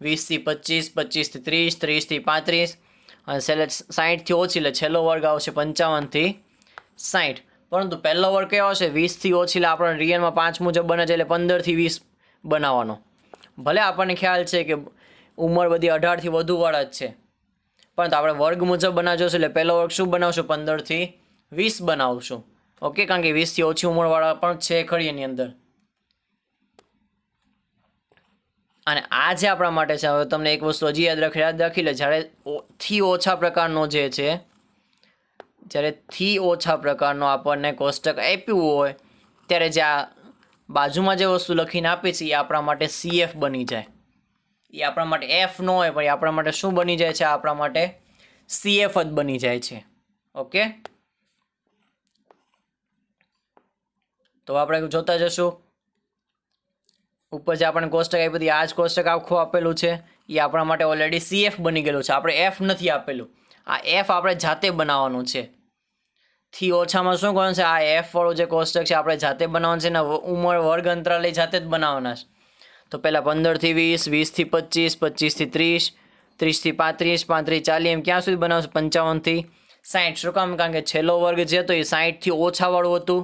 20 થી 25, 25 થી 30, 30 થી 35 અને છેલ્લે 60 થી ઓછી એટલે છેલ્લો વર્ગ આવશે 55 થી 60. પરંતુ પહેલો વર્ગ કયો આવશે 20 થી ઓછી એટલે આપણને રિયલમાં 5 મુજબ બને છે એટલે 15 થી 20 બનાવવાનો. ભલે આપણને ખ્યાલ છે કે ઉંમર બધી 18 થી વધુ વાળા જ છે, પરંતુ આપણે વર્ગ મુજબ બનાવજો એટલે પહેલો વર્ગ શું બનાવશું 15 થી 20 બનાવશું. ઓકે, કારણ કે 20 થી ઓછી ઉંમરવાળા પણ છે ખરી એની અંદર. અને આ જે આપણા માટે છે, હવે તમને એક વસ્તુ હજી યાદ રાખી લે, જ્યારે થી ઓછા પ્રકારનો જે છે, જ્યારે થી ઓછા પ્રકારનો આપણને કોષ્ટક આપ્યું હોય ત્યારે જે આ બાજુમાં જે વસ્તુ લખીને આપી છે એ આપણા માટે CF બની જાય. એ આપણા માટે F ન હોય પણ એ આપણા માટે શું બની જાય છે? આપણા માટે CF જ બની જાય છે. ઓકે, તો આપણે જોતા જશું ઉપર જે આપણને કોષ્ટક આપી હતી આ જ કોષ્ટક આખું આપેલું છે એ આપણા માટે ઓલરેડી CF બની ગયેલું છે. આપણે F નથી આપેલું, આ F આપણે જાતે બનાવવાનું છે. થી ઓછામાં શું કરવાનું છે? આ F વાળું જે કોષ્ટક છે આપણે જાતે બનાવવાનું છે ને ઉંમર વર્ગ અંતરાલ જાતે જ બનાવવાના છે. તો પહેલાં 15 થી 20, 20 થી 25, 25 થી 30, 30 થી 35, 35 40 એમ ક્યાં સુધી બનાવશું? 55 થી 60. શું કામ? કારણ કે છેલ્લો વર્ગ જે હતો એ 60 થી ઓછાવાળું હતું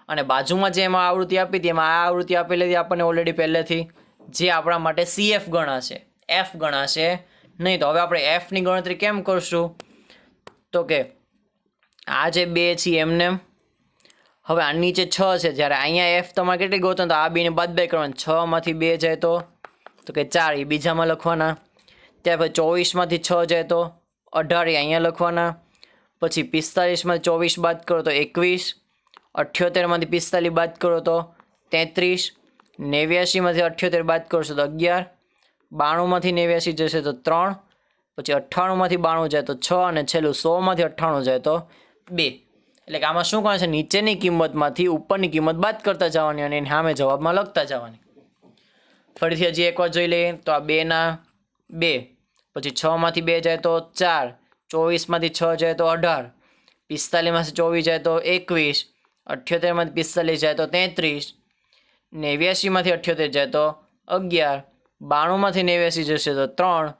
અને બાજુમાં જે એમાં આવૃત્તિ આપી હતી એમાં આ આવૃત્તિ આપેલી હતી આપણને ઓલરેડી પહેલેથી, જે આપણા માટે CF ગણાશે, F ગણાશે નહીં. તો હવે આપણે Fની ગણતરી કેમ કરશું તો કે આ જે 2 છે એમને હવે આ નીચે 6 છે, જ્યારે અહીંયા F તમારે કેટલી ગોતો તો આ 2 ને બાદબાકી કરવાની. 6 માંથી 2 જાય તો કે 4 એ બીજામાં લખવાના. ત્યાર પછી 24 માંથી 6 જાય તો 18 એ અહીંયા લખવાના. પછી 45 માંથી 24 બાદ કરો તો 21, 78 માંથી 45 બાદ કરો તો 33, 89 માંથી 78 બાદ કરશો તો 11, 92 માંથી 89 જશે તો 3, પછી 98 માંથી 92 જાય તો 6 અને છેલ્લું 100 માંથી 98 જાય તો 2. એટલે કે આમાં શું કરે છે? નીચેની કિંમતમાંથી ઉપરની કિંમત બાદ કરતા જવાની અને એની સામે જવાબમાં લખતા જવાની. ફરીથી હજી એકવાર જોઈ લઈએ તો આ 2 ના 2, પછી 6 માંથી 2 જાય તો 4, 24 માંથી 6 જાય તો 18, 45 માંથી 24 જાય તો 21, 78 માંથી 45 જાય તો 33, 89 માંથી 78 જાય તો 11, 92 માંથી 89 જશે તો 3,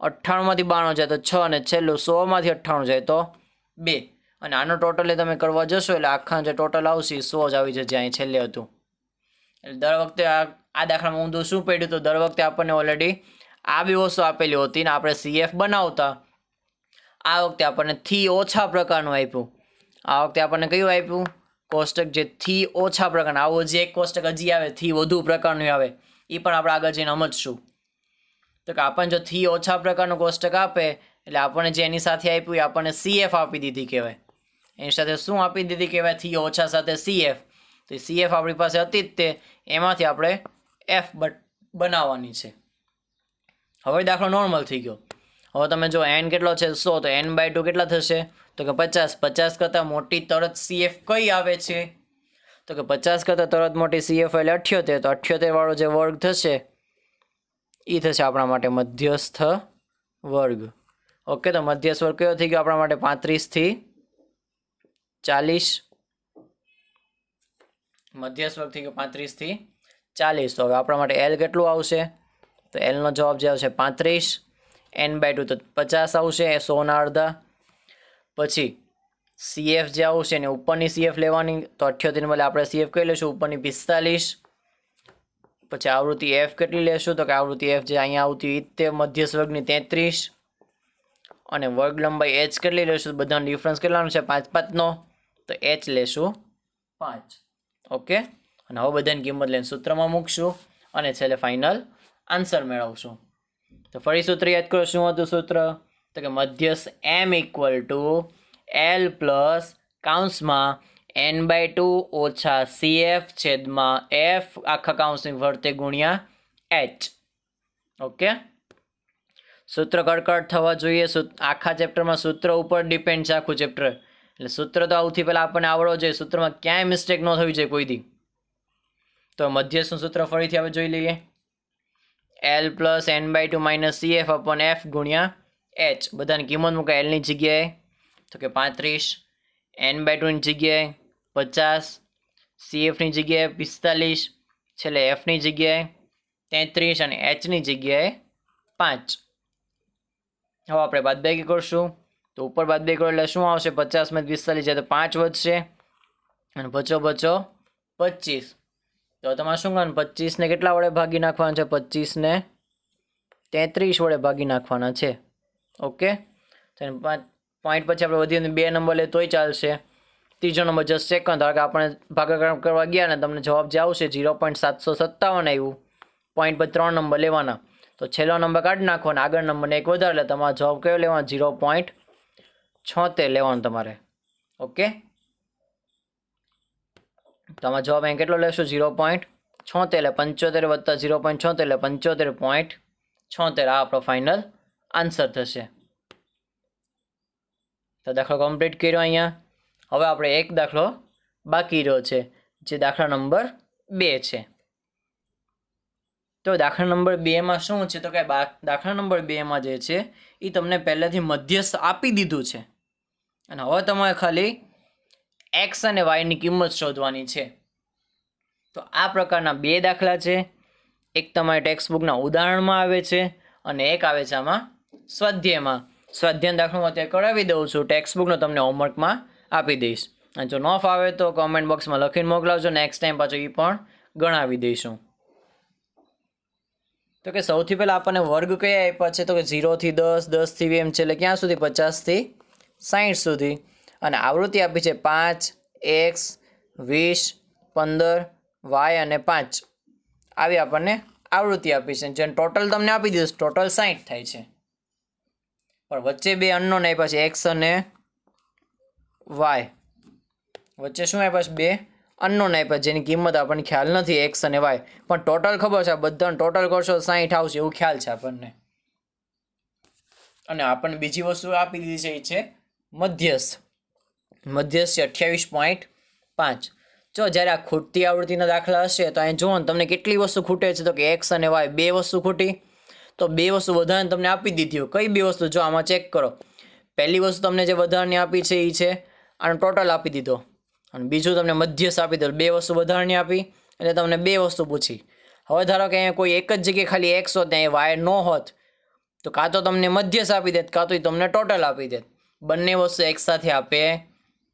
98 માંથી 92 જાય તો 6 અને છેલ્લું 100 માંથી 98 જાય તો 2. અને આનો ટોટલ તમે કરવા જશો એટલે આખા જે ટોટલ આવશે 100 જ આવી જશે અહીં છેલ્લે હતું. એટલે દર વખતે આ દાખલામાં ઊંધું શું પડ્યું તો દર વખતે આપણને ઓલરેડી આ બી વસ્તુ આપેલી હતી ને આપણે CF બનાવતા. આ વખતે આપણને થી ઓછા પ્રકારનું આપ્યું. આ વખતે આપણને કયું આપ્યું? કોષ્ટક જે થી ઓછા પ્રકારનું. આવો જે એક કોષ્ટક હજી આવે થી વધુ પ્રકારનું આવે એ પણ આપણે આગળ જઈને સમજશું. તો કે આપણને જો થી ઓછા પ્રકારનું કોષ્ટક આપે એટલે આપણને જે એની સાથે આપ્યું એ આપણને CF આપી દીધી કહેવાય. એની સાથે શું આપી દીધી કહેવાય? થી ઓછા સાથે CF. તો CF આપણી પાસે હતી જ તે, એમાંથી આપણે F બનાવવાની છે. હવે દાખલો નોર્મલ થઈ ગયો. હવે તમે જો n કેટલો છે 100 તો n/2 કેટલા થશે તો કે 50. 50 કરતાં મોટી તરત CF કઈ આવે છે તો કે 50 કરતાં તરત મોટી CF એટલે 78. તો 78 વાળો જે વર્ગ થશે એ થશે આપણા માટે મધ્યસ્થ વર્ગ. ઓકે, તો મધ્યસ્થ વર્ગ કયો થઈ ગયો આપણા માટે? 35 થી 40. મધ્યસ્થ વર્ગ થઈ ગયો 35 થી 40. તો હવે આપણા માટે L કેટલું આવશે તો L નો જવાબ જે આવશે 35. n/2 તો 50 આવશે, 100 ના અડધા. પછી CF જે આવશે ને ઉપરની CF લેવાની તો 78 બદલે આપણે CF કઈ લેશું ઉપરની 45. પછી આવૃત્તિ F કેટલી લેશું તો કે આવૃત્તિ F જે અહીંયા આવતી તે મધ્યસ્થ વર્ગની 33 અને વર્ગ લંબાઈ h કેટલી લેશું? બધાનો ડિફરન્સ કેટલાનો છે? 5-5નો, તો h લેશું 5. ઓકે, અને હવે બધાની કિંમત લઈને સૂત્રમાં મૂકશું અને છેલ્લે ફાઇનલ આન્સર મેળવશું. તો ફરી સૂત્ર યાદ કરો. શું હતું સૂત્ર તો કે મધ્યસ્થ m = L પ્લસ કૌંસમાં n/2 ઓછા CF છેદમાં F આખા કૌંસની ફરતે ગુણ્યા h. ઓકે, સૂત્ર કડકડ થવા જોઈએ. આખા ચેપ્ટરમાં સૂત્ર ઉપર ડિપેન્ડ છે આખું ચેપ્ટર, એટલે સૂત્ર તો સૌથી પહેલાં આપણને આવડવો જોઈએ. સૂત્રમાં ક્યાંય મિસ્ટેક ન થવી જોઈએ કોઈ દી. તો મધ્યસ્થનું સૂત્ર ફરીથી આપણે જોઈ લઈએ. L plus n/2 minus CF upon F ગુણ્યા H. બધાની કિંમત મૂકાય. Lની જગ્યાએ તો કે 35, n/2ની જગ્યાએ 50, CFની જગ્યાએ 45, છેલ્લે Fની જગ્યાએ 33 અને Hની જગ્યાએ 5. હવે આપણે બાદબાકી કરશું. તો ઉપર બાદબાકી કરો એટલે શું આવશે? 50 માંથી 45 જાય તો 5 વધશે અને બચો 25. તો તમારે શું કરવાનું? 25 ને કેટલા વડે ભાગી નાખવાના છે? 25 ને 33 વડે ભાગી નાખવાના છે. ઓકે, પોઈન્ટ પછી આપણે વધી 2 નંબર લે તોય ચાલશે. ત્રીજો નંબર જસ્ટ સેકન્ડ. ધારો કે આપણે ભાગાકાર કરવા ગયા ને તમને જવાબ જે આવશે 0.757 આવ્યું. પોઈન્ટ પર 3 નંબર લેવાના, તો છેલ્લો નંબર કાઢી નાખવાનો, આગળ નંબરને એક વધારે, એટલે તમારો જવાબ કયો લેવાનો? 0.76 લેવાનો તમારે. ઓકે, તમારો જવાબ અહીં કેટલો લેશો? 0.76, એટલે 75 વત્તા 0.76 એટલે 75.76. આ આપણો ફાઇનલ આન્સર થશે. તો દાખલો કમ્પ્લીટ કર્યો અહીંયા. હવે આપણે એક દાખલો બાકી રહ્યો છે, જે દાખલા નંબર 2 છે. તો દાખલા નંબર 2માં શું છે? તો કે દાખલા નંબર 2માં જે છે એ તમને પહેલેથી મધ્યસ્થ આપી દીધું છે, અને હવે તમારે ખાલી એક્સ અને વાયની કિંમત શોધવાની છે. તો આ પ્રકારના 2 દાખલા છે. એક તમારી ટેક્સ્ટ બુકના ઉદાહરણમાં આવે છે અને એક આવે છે આમાં સ્વાધ્યાયમાં. સ્વાધ્યાય દાખલો અત્યારે કરાવી દઉં છું, ટેક્સ્ટ બુકનો તમને હોમવર્કમાં આપી દઈશ. અને જો ન ફાવે તો કોમેન્ટ બોક્સમાં લખીને મોકલાવજો. નેક્સ્ટ ટાઈમ પાછો એ પણ ગણાવી દઈશું. તો કે સૌથી પહેલાં આપણને વર્ગ કયા આપ્યા છે? તો કે 0 થી 10, 10 થી 20 એમ છે, એટલે ક્યાં સુધી? 50 થી 60 સુધી. અને આવૃત્તિ આપી છે 5, x, 20, 15, y અને 5. આવી આપણને આવૃત્તિ આપી છે. જેને ટોટલ તમને આપી દીધું, ટોટલ 60 થાય છે. પણ વચ્ચે 2 અનનોન આપ્યા છે, x અને y. વચ્ચે શું આપ્યા છે? 2 અનનોન આપ્યા, જેની કિંમત આપણને ખ્યાલ નથી, x અને y. પણ ટોટલ ખબર છે, બધાને ટોટલ કરશો 60 આવશે એવું ખ્યાલ છે આપણને. અને આપણને બીજી વસ્તુ આપી દીધી છે, એ છે મધ્યસ્થ. મધ્યસ્થ છે 28.5. જો જ્યારે આ ખૂટતી આવૃત્તિના દાખલા હશે તો અહીં જુઓ ને તમને કેટલી વસ્તુ ખૂટે છે? તો કે x અને y 2 વસ્તુ ખૂટી. તો 2 વસ્તુ વધારાને તમને આપી દીધી હોય. કઈ 2 વસ્તુ? જો આમાં ચેક કરો. પહેલી વસ્તુ તમને જે વધારાની આપી છે એ છે આનો ટોટલ આપી દીધો, અને બીજું તમને મધ્યસ્થ આપી દીધો. 2 વસ્તુ વધારાની આપી એટલે તમને 2 વસ્તુ પૂછી. હવે ધારો કે અહીંયા કોઈ એક જ જગ્યાએ ખાલી x હોત ને y ન હોત, તો કાં તો તમને મધ્યસ્થ આપી દેત, કાં તો તમને ટોટલ આપી દેત. બંને વસ્તુ એક સાથે આપે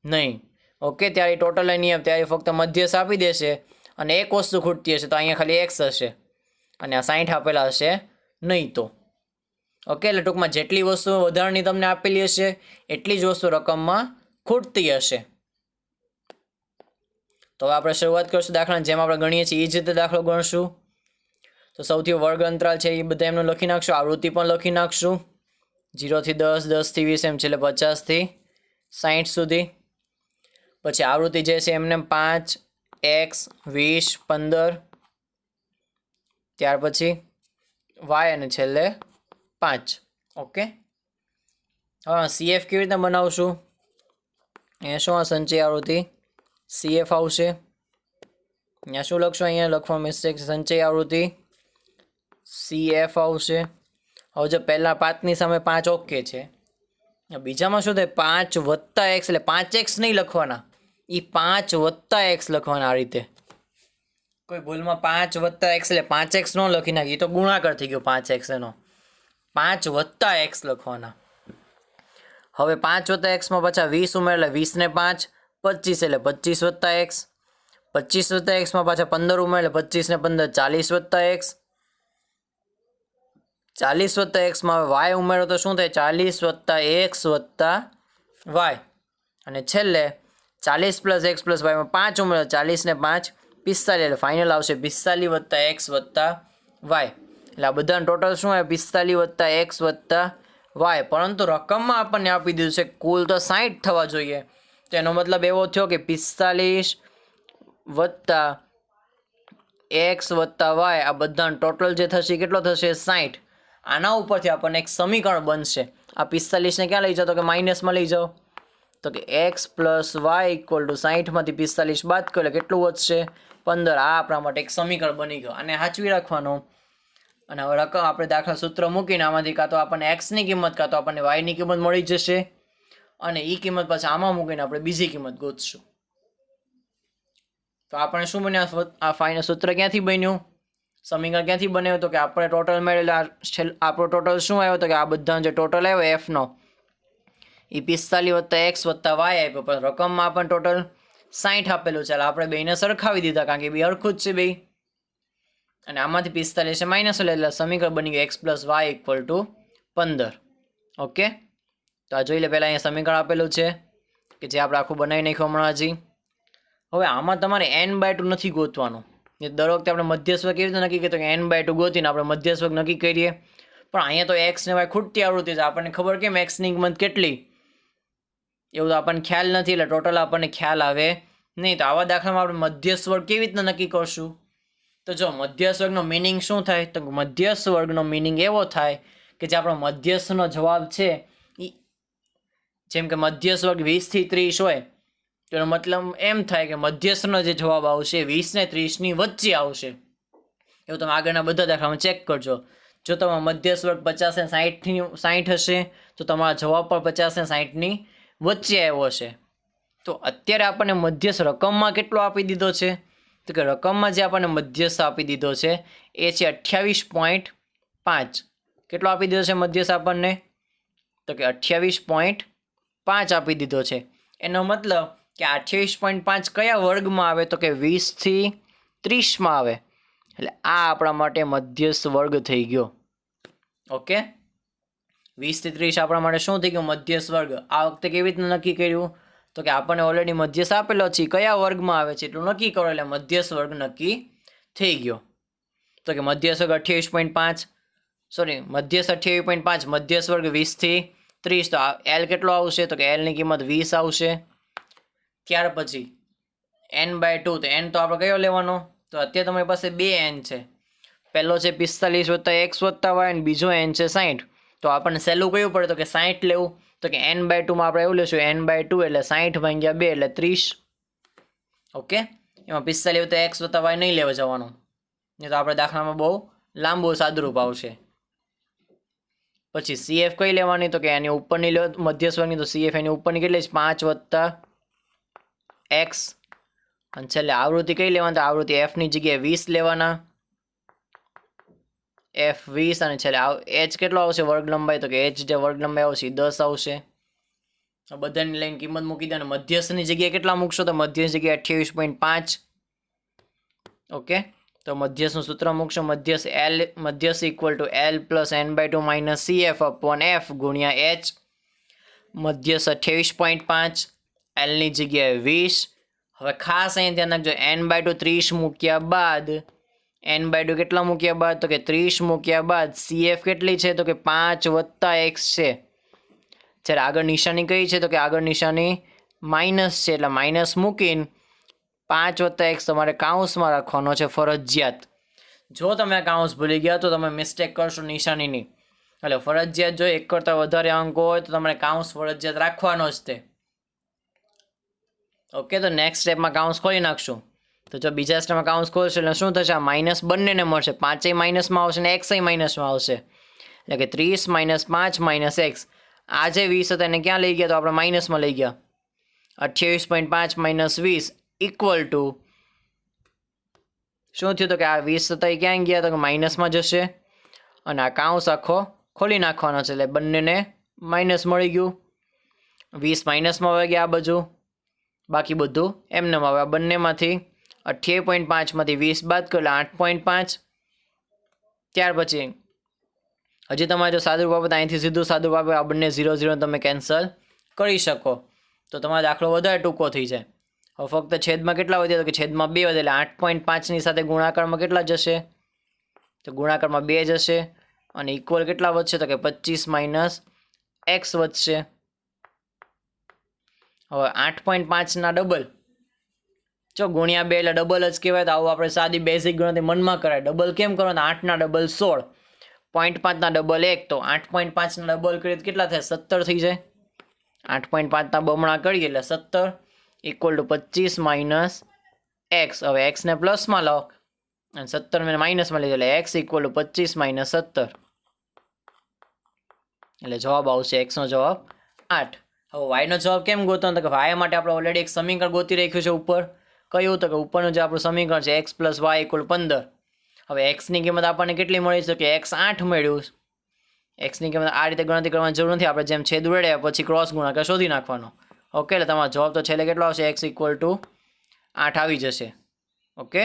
નહીં. ઓકે, ત્યારે ટોટલ નહીં આપે, ત્યારે ફક્ત મધ્યસ્થ આપી દેશે. અને એક વસ્તુ ખૂટતી હશે તો અહીંયા ખાલી x હશે અને આ 60 આપેલા હશે નહીં. તો ઓકે, એટલે ટૂંકમાં જેટલી વસ્તુ વધારાની તમને આપેલી હશે એટલી જ વસ્તુ રકમમાં ખૂટતી હશે. તો હવે આપણે શરૂઆત કરીશું દાખલાની. જેમ આપણે ગણીએ છીએ એ જ રીતે દાખલો ગણશું. તો સૌથી વર્ગ અંતરાલ છે એ બધા એમનું લખી નાખશું. આવૃત્તિ પણ લખી નાખશું. 0 થી 10, 10 થી 20 એમ છે, એટલે 50 થી 60 સુધી. પછી આવૃત્તિ જે છે એમને 5, x, 20, 15, ત્યાર પછી y અને છેલ્લે 5. ઓકે, હા, CF કેવી રીતે બનાવશું? અહીંયા શું આ સંચય આવૃત્તિ CF આવશે. અહીંયા શું લખશું? અહીંયા લખવા મિસ્ટેક, સંચય આવૃત્તિ CF આવશે. હવે જો પહેલાં 5ની સામે 5 ઓકે છે, બીજામાં શું થાય? 5 વત્તા x, એટલે 5x નહીં લખવાના, એ 5 વત્તા x લખવાના. આ રીતે કોઈ ભૂલમાં 5 વત્તા x એટલે 5x ન લખી નાખી, એ તો ગુણાકાર થઈ ગયો 5x એનો. 5 વત્તા x લખવાના. હવે 5 વત્તા x માં પાછા 20 ઉમેર, એટલે 20 ને 5 25, એટલે 25 વત્તા x. 25 વત્તા x માં પાછા 15 ઉમેર, એટલે 25 ને 15 40 વત્તા x. 40 વત્તા x માં y ઉમેરો તો શું થાય? 40 વત્તા x વત્તા y. અને છેલ્લે 40 પ્લસ x પ્લસ y માં 5 ઉમેરો, 40 ને 5 45, એટલે ફાઇનલ આવશે 45 વત્તા x વત્તા y. એટલે આ બધાનું ટોટલ શું આવે? 45 વત્તા x વત્તા y. પરંતુ રકમમાં આપણને આપી દીધું છે કુલ તો 60 થવા જોઈએ. તો એનો મતલબ એવો થયો કે 45 વત્તા x વત્તા y, આ બધાનો ટોટલ જે થશે કેટલો થશે? 60. આના ઉપરથી આપણને એક સમીકરણ બનશે. આ 45ને ક્યાં લઈ જાઓ તો કે માઇનસમાં લઈ જાઓ તો કે x + y = 60માંથી 45 બાદ કરો એટલે કેટલું વધશે 15. આ આપણા માટે એક સમીકરણ બની ગયો. આને સાચવી રાખવાનું. અને હવે રકમ આપણે દાખલા સૂત્ર મૂકીને આમાંથી કાં તો આપણને એક્સની કિંમત કાં તો આપણને વાયની કિંમત મળી જશે અને એ કિંમત પછી આમાં મૂકીને આપણે બીજી કિંમત ગોતશું. તો આપણે શું બન્યું? આ ફાઈનું સૂત્ર ક્યાંથી બન્યું? સમીકરણ ક્યાંથી બન્યું? તો કે આપણે ટોટલ મેળવેલા આપણો ટોટલ શું આવ્યો? તો કે આ બધાનો જે ટોટલ આવ્યો એફનો એ 45 + x + y આપ્યો, પણ રકમમાં આપણને ટોટલ 60 આપેલું છે. આપણે બેને સરખાવી દીધા કારણ કે બે હરખું જ છે બે. અને આમાંથી 45 માઇનસ એટલે સમીકરણ બની ગયું x + y = 15. ઓકે, તો આ જોઈ લે. પહેલાં અહીંયા સમીકરણ આપેલું છે કે જે આપણે આખું બનાવી નાખ્યું હમણાં હજી. હવે આમાં તમારે n/2 નથી ગોતવાનું. દર વખતે આપણે મધ્યસ્વર્ગ કેવી રીતે નક્કી કરીએ તો કે n/2 ગોતીને આપણે મધ્યસ્વર્ગ નક્કી કરીએ, પણ અહીંયા તો x ને y ખૂટતી આવૃત્તિ છે. આપણને ખબર કેમ x ની કિંમત કેટલી એવું તો આપણને ખ્યાલ નથી, એટલે ટોટલ આપણને ખ્યાલ આવે નહીં. તો આવા દાખલામાં આપણે મધ્યસ્વર્ગ કેવી રીતના નક્કી કરશું? તો જો મધ્યસ્વર્ગનો મિનિંગ શું થાય? તો મધ્યસ્વર્ગનો મિનિંગ એવો થાય કે જે આપણો મધ્યસ્થનો જવાબ છે એ, જેમ કે મધ્યસ્વર્ગ 20 થી 30 હોય તો એનો મતલબ એમ થાય કે મધ્યસ્થનો જે જવાબ આવશે 20 ને 30ની વચ્ચે આવશે. એવું તમે આગળના બધા દાખલામાં ચેક કરજો. જો તમારો મધ્યસ્વર્ગ 50 ને 60 હશે તો તમારા જવાબ પણ 50 ને 60ની વચ્ચે આવ્યો હશે. તો અત્યારે આપણને મધ્યસ્થ રકમમાં કેટલો આપી દીધો છે? તો કે રકમમાં જે આપણને મધ્યસ્થ આપી દીધો છે એ છે 28.5. કેટલો આપી દીધો છે મધ્યસ્થ આપણને? તો કે 28.5 આપી દીધો છે. એનો મતલબ કે 28.5 કયા વર્ગમાં આવે? તો કે 20 થી 30માં આવે. એટલે આ આપણા માટે મધ્યસ્થ વર્ગ થઈ ગયો. ઓકે, 20 થી 30 આપણા માટે શું થઈ ગયું? મધ્યસ્થ વર્ગ. આ વખતે કેવી રીતે નક્કી કર્યું? તો કે આપણને ઓલરેડી મધ્યસ્થ આપેલો છે, કયા વર્ગમાં આવે છે એટલું નક્કી કરો એટલે મધ્યસ્થ વર્ગ નક્કી થઈ ગયો. તો કે મધ્યસ્થ વર્ગ 28.5 સોરી મધ્યસ્થ 28.5 મધ્યસ્થ વર્ગ 20 થી 30. તો એલ કેટલો આવશે? તો કે એલની કિંમત 20 આવશે. ત્યાર પછી n/2. તો n તો આપણે કયો લેવાનો? તો અત્યારે તમારી પાસે બે n છે. પહેલો છે 45 + x + y અને બીજો n છે 60. તો આપણને સહેલું કયું પડે? તો કે 60 લેવું. તો કે n/2 માં આપણે એવું લેશું n/2 એટલે 60 / 2 એટલે 30. ઓકે, એમાં 45 x + y નહીં લેવા જવાનું, નહીં તો આપણે દાખલામાં બહુ લાંબુ સાદુરૂપ આવશે. પછી CF કઈ લેવાની? તો કે એની ઉપરની લો મધ્યસ્થ વર્ગની. તો CF એની ઉપરની કેટલી છે? 5 + x. અને છેલ્લે આવૃત્તિ કઈ લેવાની? તો આવૃત્તિ f ની જગ્યાએ 20 લેવાના. f 20 અને છેલ્લે h કેટલો આવશે વર્ગ લંબાઈ? તો કે h જે વર્ગ લંબાઈ આવશે 10 આવશે. બધાની લઈને કિંમત મૂકી દે અને મધ્યસ્થની જગ્યાએ કેટલા મૂકશો? તો મધ્યસ્થ જગ્યાએ 28.5. ઓકે, તો મધ્યસ્થનું સૂત્ર મૂકશો. મધ્યસ્થ = L + n/2 - CF/f ગુણ્યા h. મધ્યસ્થ 28.5, L ની જગ્યાએ 20. હવે ખાસ અહીં ધ્યાન રાખજો, n/2 30 મૂક્યા બાદ n/2 કેટલા મૂક્યા બાદ? તો કે 30 મૂક્યા બાદ CF કેટલી છે? તો કે 5 + x છે. જ્યારે આગળ નિશાની કઈ છે? તો કે આગળ નિશાની માઇનસ છે, એટલે માઇનસ મૂકીને 5 + x તમારે કાઉન્સમાં રાખવાનો છે ફરજિયાત. જો તમે આ કાઉન્સ ભૂલી ગયા તો તમે મિસ્ટેક કરશો નિશાનીની. એટલે ફરજિયાત જો એક કરતાં વધારે અંકો હોય તો તમારે કાઉન્સ ફરજિયાત રાખવાનો જ તે. ઓકે, તો નેક્સ્ટ સ્ટેપમાં કાઉન્સ ખોલી નાખશું. તો જો બીજા સ્ટેપમાં કાઉન્સ ખોલશે એટલે શું થશે? આ માઇનસ બંનેને મળશે. 5 માઇનસમાં આવશે અને x માઇનસમાં આવશે. એટલે કે 30 - 5 - x. આ જે 20 હતા એને ક્યાં લઈ ગયા? તો આપણે માઇનસમાં લઈ ગયા. 28.5 - 20 = શું થયું? તો કે આ 20 હતા એ ક્યાં ગયા? તો કે માઇનસમાં જશે અને આ કાઉન્સ આખો ખોલી નાખવાનો છે એટલે બંનેને માઇનસ મળી ગયું. 20 માઇનસમાં આવી ગયા આ બાજુ, બાકી બધું એમને આવે. આ બંનેમાંથી 28.5 માંથી 20 બાદ કરો એટલે 8.5. ત્યાર પછી હજી તમારે જો સાદુરૂપ આપે તો અહીંથી સીધું સાદુરૂપ આપે, આ બંને 0 0 તમે કેન્સલ કરી શકો તો તમારો દાખલો વધારે ટૂંકો થઈ જાય. હવે ફક્ત છેદમાં કેટલા વધ્યા? તો કે છેદમાં 2 વધે એટલે 8.5ની સાથે ગુણાકારમાં કેટલા જશે? તો ગુણાકારમાં 2 જશે અને ઇક્વલ કેટલા વધશે? તો કે 25 - x વધશે. હવે 8.5ના ડબલ જો ગુણ્યા 2 એટલે ડબલ જ કહેવાય. તો આવું આપણે સાદી બેઝિક ગણતરી મનમાં કરાય. ડબલ કેમ કરો? 8ના ડબલ 16, 0.5ના ડબલ 1 તો 8.5ના ડબલ કરીએ તો કેટલા થાય? 17 થઈ જાય. 8.5ના બમણા કરીએ એટલે 17 ઇક્વલ ટુ 25 માઇનસ એક્સ. હવે એક્સને પ્લસમાં લાવો અને 17 માઇનસમાં લીધો એટલે એક્સ ઇક્વલ ટુ 25 માઇનસ 17 એટલે જવાબ આવશે એક્સનો જવાબ 8. હવે વાયનો જવાબ કેમ ગોતવાનો? તો કે વાય માટે આપણે ઓલરેડી એક સમીકરણ ગોતી રાખ્યું છે ઉપર. કયું? તો કે ઉપરનું જે આપણું સમીકરણ છે એક્સ પ્લસ વાય ઇક્વલ 15. હવે એક્સની કિંમત આપણને કેટલી મળી છે? કે એક્સ 8 મળ્યું. એક્સની કિંમત આ રીતે ગણતરી કરવાની જરૂર નથી. આપણે જેમ છેદ ઉડાડ્યા પછી ક્રોસ ગુણાકાર શોધી નાખવાનો. ઓકે, એટલે તમારો જવાબ તો છેલ્લે કેટલો આવશે? એક્સ ઇક્વલ ટુ 8 આવી જશે. ઓકે,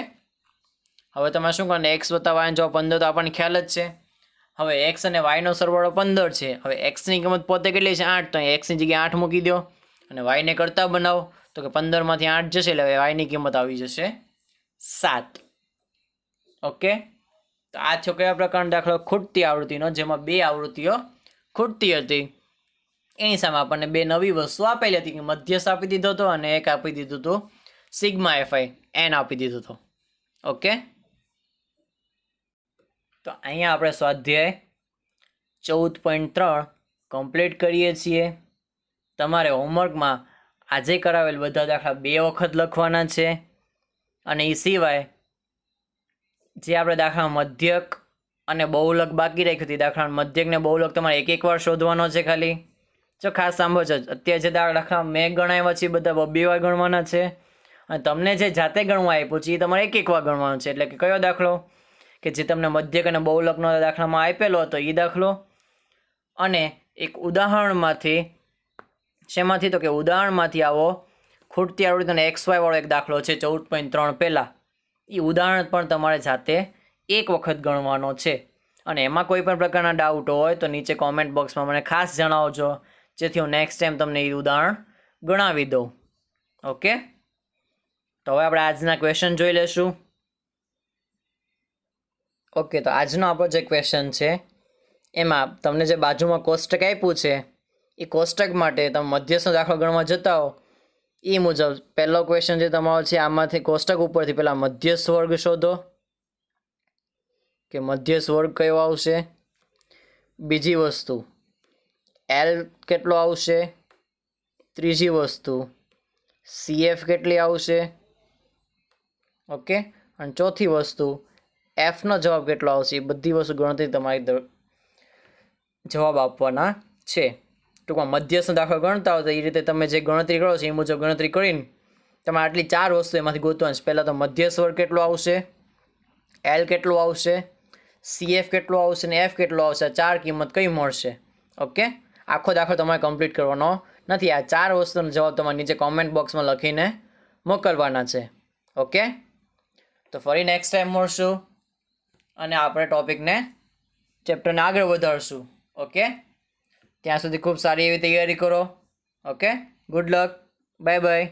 હવે તમે શું કરવાનું? એક્સ વત્તા વાયનો જવાબ 15 તો આપણને ખ્યાલ જ છે. હવે એક્સ અને વાયનો સરવાળો 15 છે. હવે એક્સની કિંમત પોતે કેટલી છે? 8. તો એક્સની જગ્યાએ 8 મૂકી દો અને વાયને કરતા બનાવો તો કે 15માંથી 8 જશે એટલે વાયની કિંમત આવી જશે 7. ઓકે, તો આ છે કયા પ્રકારનો દાખલો? ખૂટતી આવૃત્તિનો, જેમાં 2 આવૃત્તિઓ ખૂટતી હતી. એની સામે આપણને 2 નવી વસ્તુ આપેલી હતી કે મધ્યસ્થ આપી દીધો હતો અને એક આપી દીધું હતું સિગ્મા એફઆઈ એન આપી દીધું હતું. ઓકે, તો અહીંયા આપણે સ્વાધ્યાય 14.3 કમ્પ્લીટ કરીએ છીએ. તમારે હોમવર્કમાં આજે કરાવેલ બધા દાખલા 2 વખત લખવાના છે અને એ સિવાય જે આપણે દાખલામાં મધ્યક અને બહુલક બાકી રાખ્યું હતી, દાખલામાં મધ્યક ને બહુલક તમારે એક વાર શોધવાનો છે ખાલી. જો ખાસ સાંભળજો, અત્યારે જે દાખલા મેં ગણાવ્યા છે બધા 2 વાર ગણવાના છે અને તમને જે જાતે ગણવા આપ્યું છે એ તમારે એક વાર ગણવાનો છે. એટલે કે કયો દાખલો? કે જે તમને મધ્યક અને બહુલકનો દાખલામાં આપેલો હતો એ દાખલો, અને એક ઉદાહરણમાંથી. શેમાંથી? તો કે ઉદાહરણમાંથી આવો ખૂટતી આવૃત્તિનો XY વાળો એક દાખલો છે 14.3 પહેલાં. એ ઉદાહરણ પણ તમારે જાતે એક વખત ગણવાનો છે. અને એમાં કોઈ પણ પ્રકારના ડાઉટ હોય તો નીચે કોમેન્ટ બોક્સમાં મને ખાસ જણાવજો, જેથી હું નેક્સ્ટ ટાઈમ તમને એ ઉદાહરણ ગણાવી દઉં. ઓકે, તો હવે આપણે આજના ક્વેશ્ચન જોઈ લેશું. ઓકે, તો આજનો આપણો જે ક્વેશ્ચન છે એમાં તમને જે બાજુમાં કોષ્ટક આપ્યું છે એ કોષ્ટક માટે તમે મધ્યસ્થનો દાખલો ગણવા જતા હો એ મુજબ પહેલો ક્વેશ્ચન જે તમારો છે આમાંથી કોષ્ટક ઉપરથી પહેલાં મધ્યસ્થ વર્ગ શોધો કે મધ્યસ્થ વર્ગ કયો આવશે. બીજી વસ્તુ એલ કેટલો આવશે. ત્રીજી વસ્તુ CF કેટલી આવશે. ઓકે, અને ચોથી વસ્તુ એફનો જવાબ કેટલો આવશે. એ બધી વસ્તુ ગણતરી તમારી જવાબ આપવાના છે. ટૂંકમાં મધ્યસ્થ દાખલો ગણતા હોય તો એ રીતે તમે જે ગણતરી કરો છો એ મુજબ ગણતરી કરીને તમે આટલી 4 વસ્તુ એમાંથી ગોતવાની છે. પહેલાં તો મધ્યસ્થ વર્ગ કેટલો આવશે, એલ કેટલો આવશે, CF કેટલો આવશે અને એફ કેટલો આવશે. આ 4 કિંમત કઈ મળશે. ઓકે, આખો દાખલો તમારે કમ્પ્લીટ કરવાનો નથી. આ 4 વસ્તુનો જવાબ તમારે નીચે કોમેન્ટ બોક્સમાં લખીને મોકલવાના છે. ઓકે, તો ફરી નેક્સ્ટ ટાઈમ મળશું અને આપણે ટોપિકને ચેપ્ટરને આગળ વધારશું. ઓકે, ત્યાં સુધી ખૂબ સારી એવી તૈયારી કરો. Okay, good luck, bye bye.